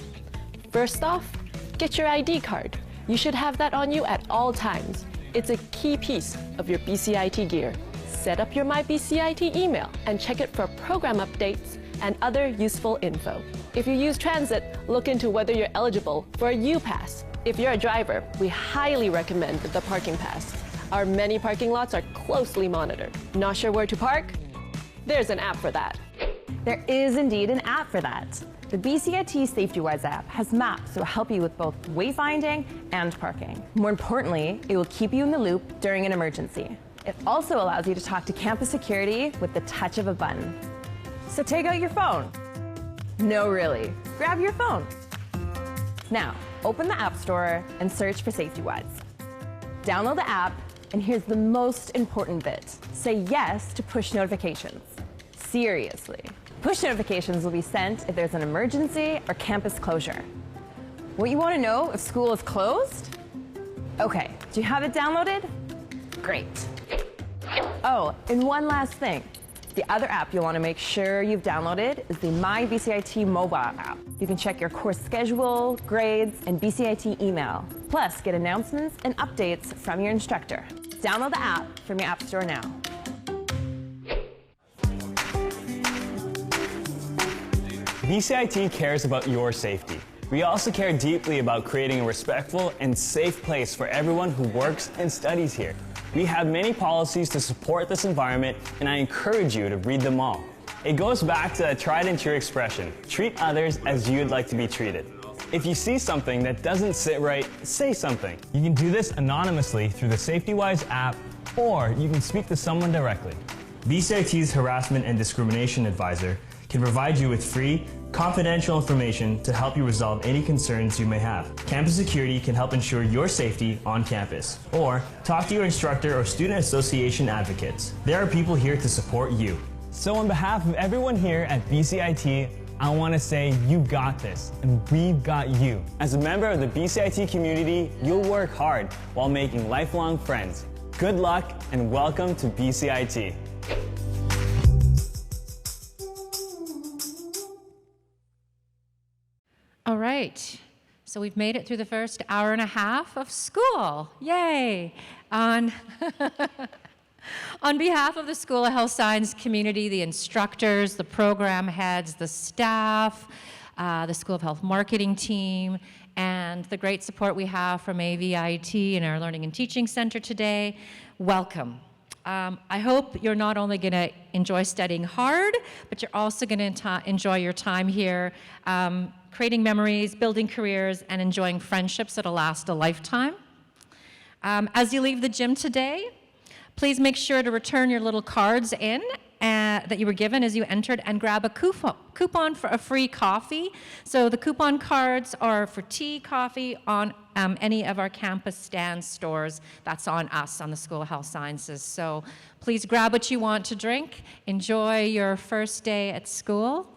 First off, get your ID card. You should have that on you at all times. It's a key piece of your BCIT gear. Set up your My BCIT email and check it for program updates and other useful info. If you use transit, look into whether you're eligible for a U-Pass. If you're a driver, we highly recommend the parking pass. Our many parking lots are closely monitored. Not sure where to park? There's an app for that. There is indeed an app for that. The BCIT SafetyWise app has maps that will help you with both wayfinding and parking. More importantly, it will keep you in the loop during an emergency. It also allows you to talk to campus security with the touch of a button. So take out your phone. No, really. Grab your phone. Now, open the App Store and search for SafetyWise. Download the app, and here's the most important bit. Say yes to push notifications. Seriously. Push notifications will be sent if there's an emergency or campus closure. What you want to know if school is closed? Okay, do you have it downloaded? Great. Oh, and one last thing. The other app you'll want to make sure you've downloaded is the My BCIT mobile app. You can check your course schedule, grades, and BCIT email. Plus, get announcements and updates from your instructor. Download the app from your App Store now. BCIT cares about your safety. We also care deeply about creating a respectful and safe place for everyone who works and studies here. We have many policies to support this environment, and I encourage you to read them all. It goes back to a tried and true expression, treat others as you'd like to be treated. If you see something that doesn't sit right, say something. You can do this anonymously through the SafetyWise app, or you can speak to someone directly. BCIT's Harassment and Discrimination Advisor can provide you with free, confidential information to help you resolve any concerns you may have. Campus Security can help ensure your safety on campus. Or talk to your instructor or student association advocates. There are people here to support you. So on behalf of everyone here at BCIT, I want to say you got this, and we've got you. As a member of the BCIT community, you'll work hard while making lifelong friends. Good luck and welcome to BCIT. All right, so we've made it through the first hour and a half of school. Yay! On behalf of the School of Health Science community, the instructors, the program heads, the staff, the School of Health marketing team, and the great support we have from AVIT and our Learning and Teaching Center today, welcome. I hope you're not only going to enjoy studying hard, but you're also going to enjoy your time here, creating memories, building careers, and enjoying friendships that'll last a lifetime. As you leave the gym today, please make sure to return your little cards in that you were given as you entered and grab a coupon for a free coffee. So the coupon cards are for tea, coffee on any of our campus stand stores. That's on us, on the School of Health Sciences. So please grab what you want to drink. Enjoy your first day at school.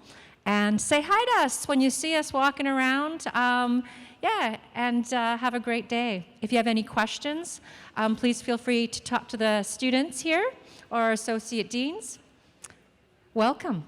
And say hi to us when you see us walking around. And have a great day. If you have any questions, please feel free to talk to the students here or our associate deans. Welcome.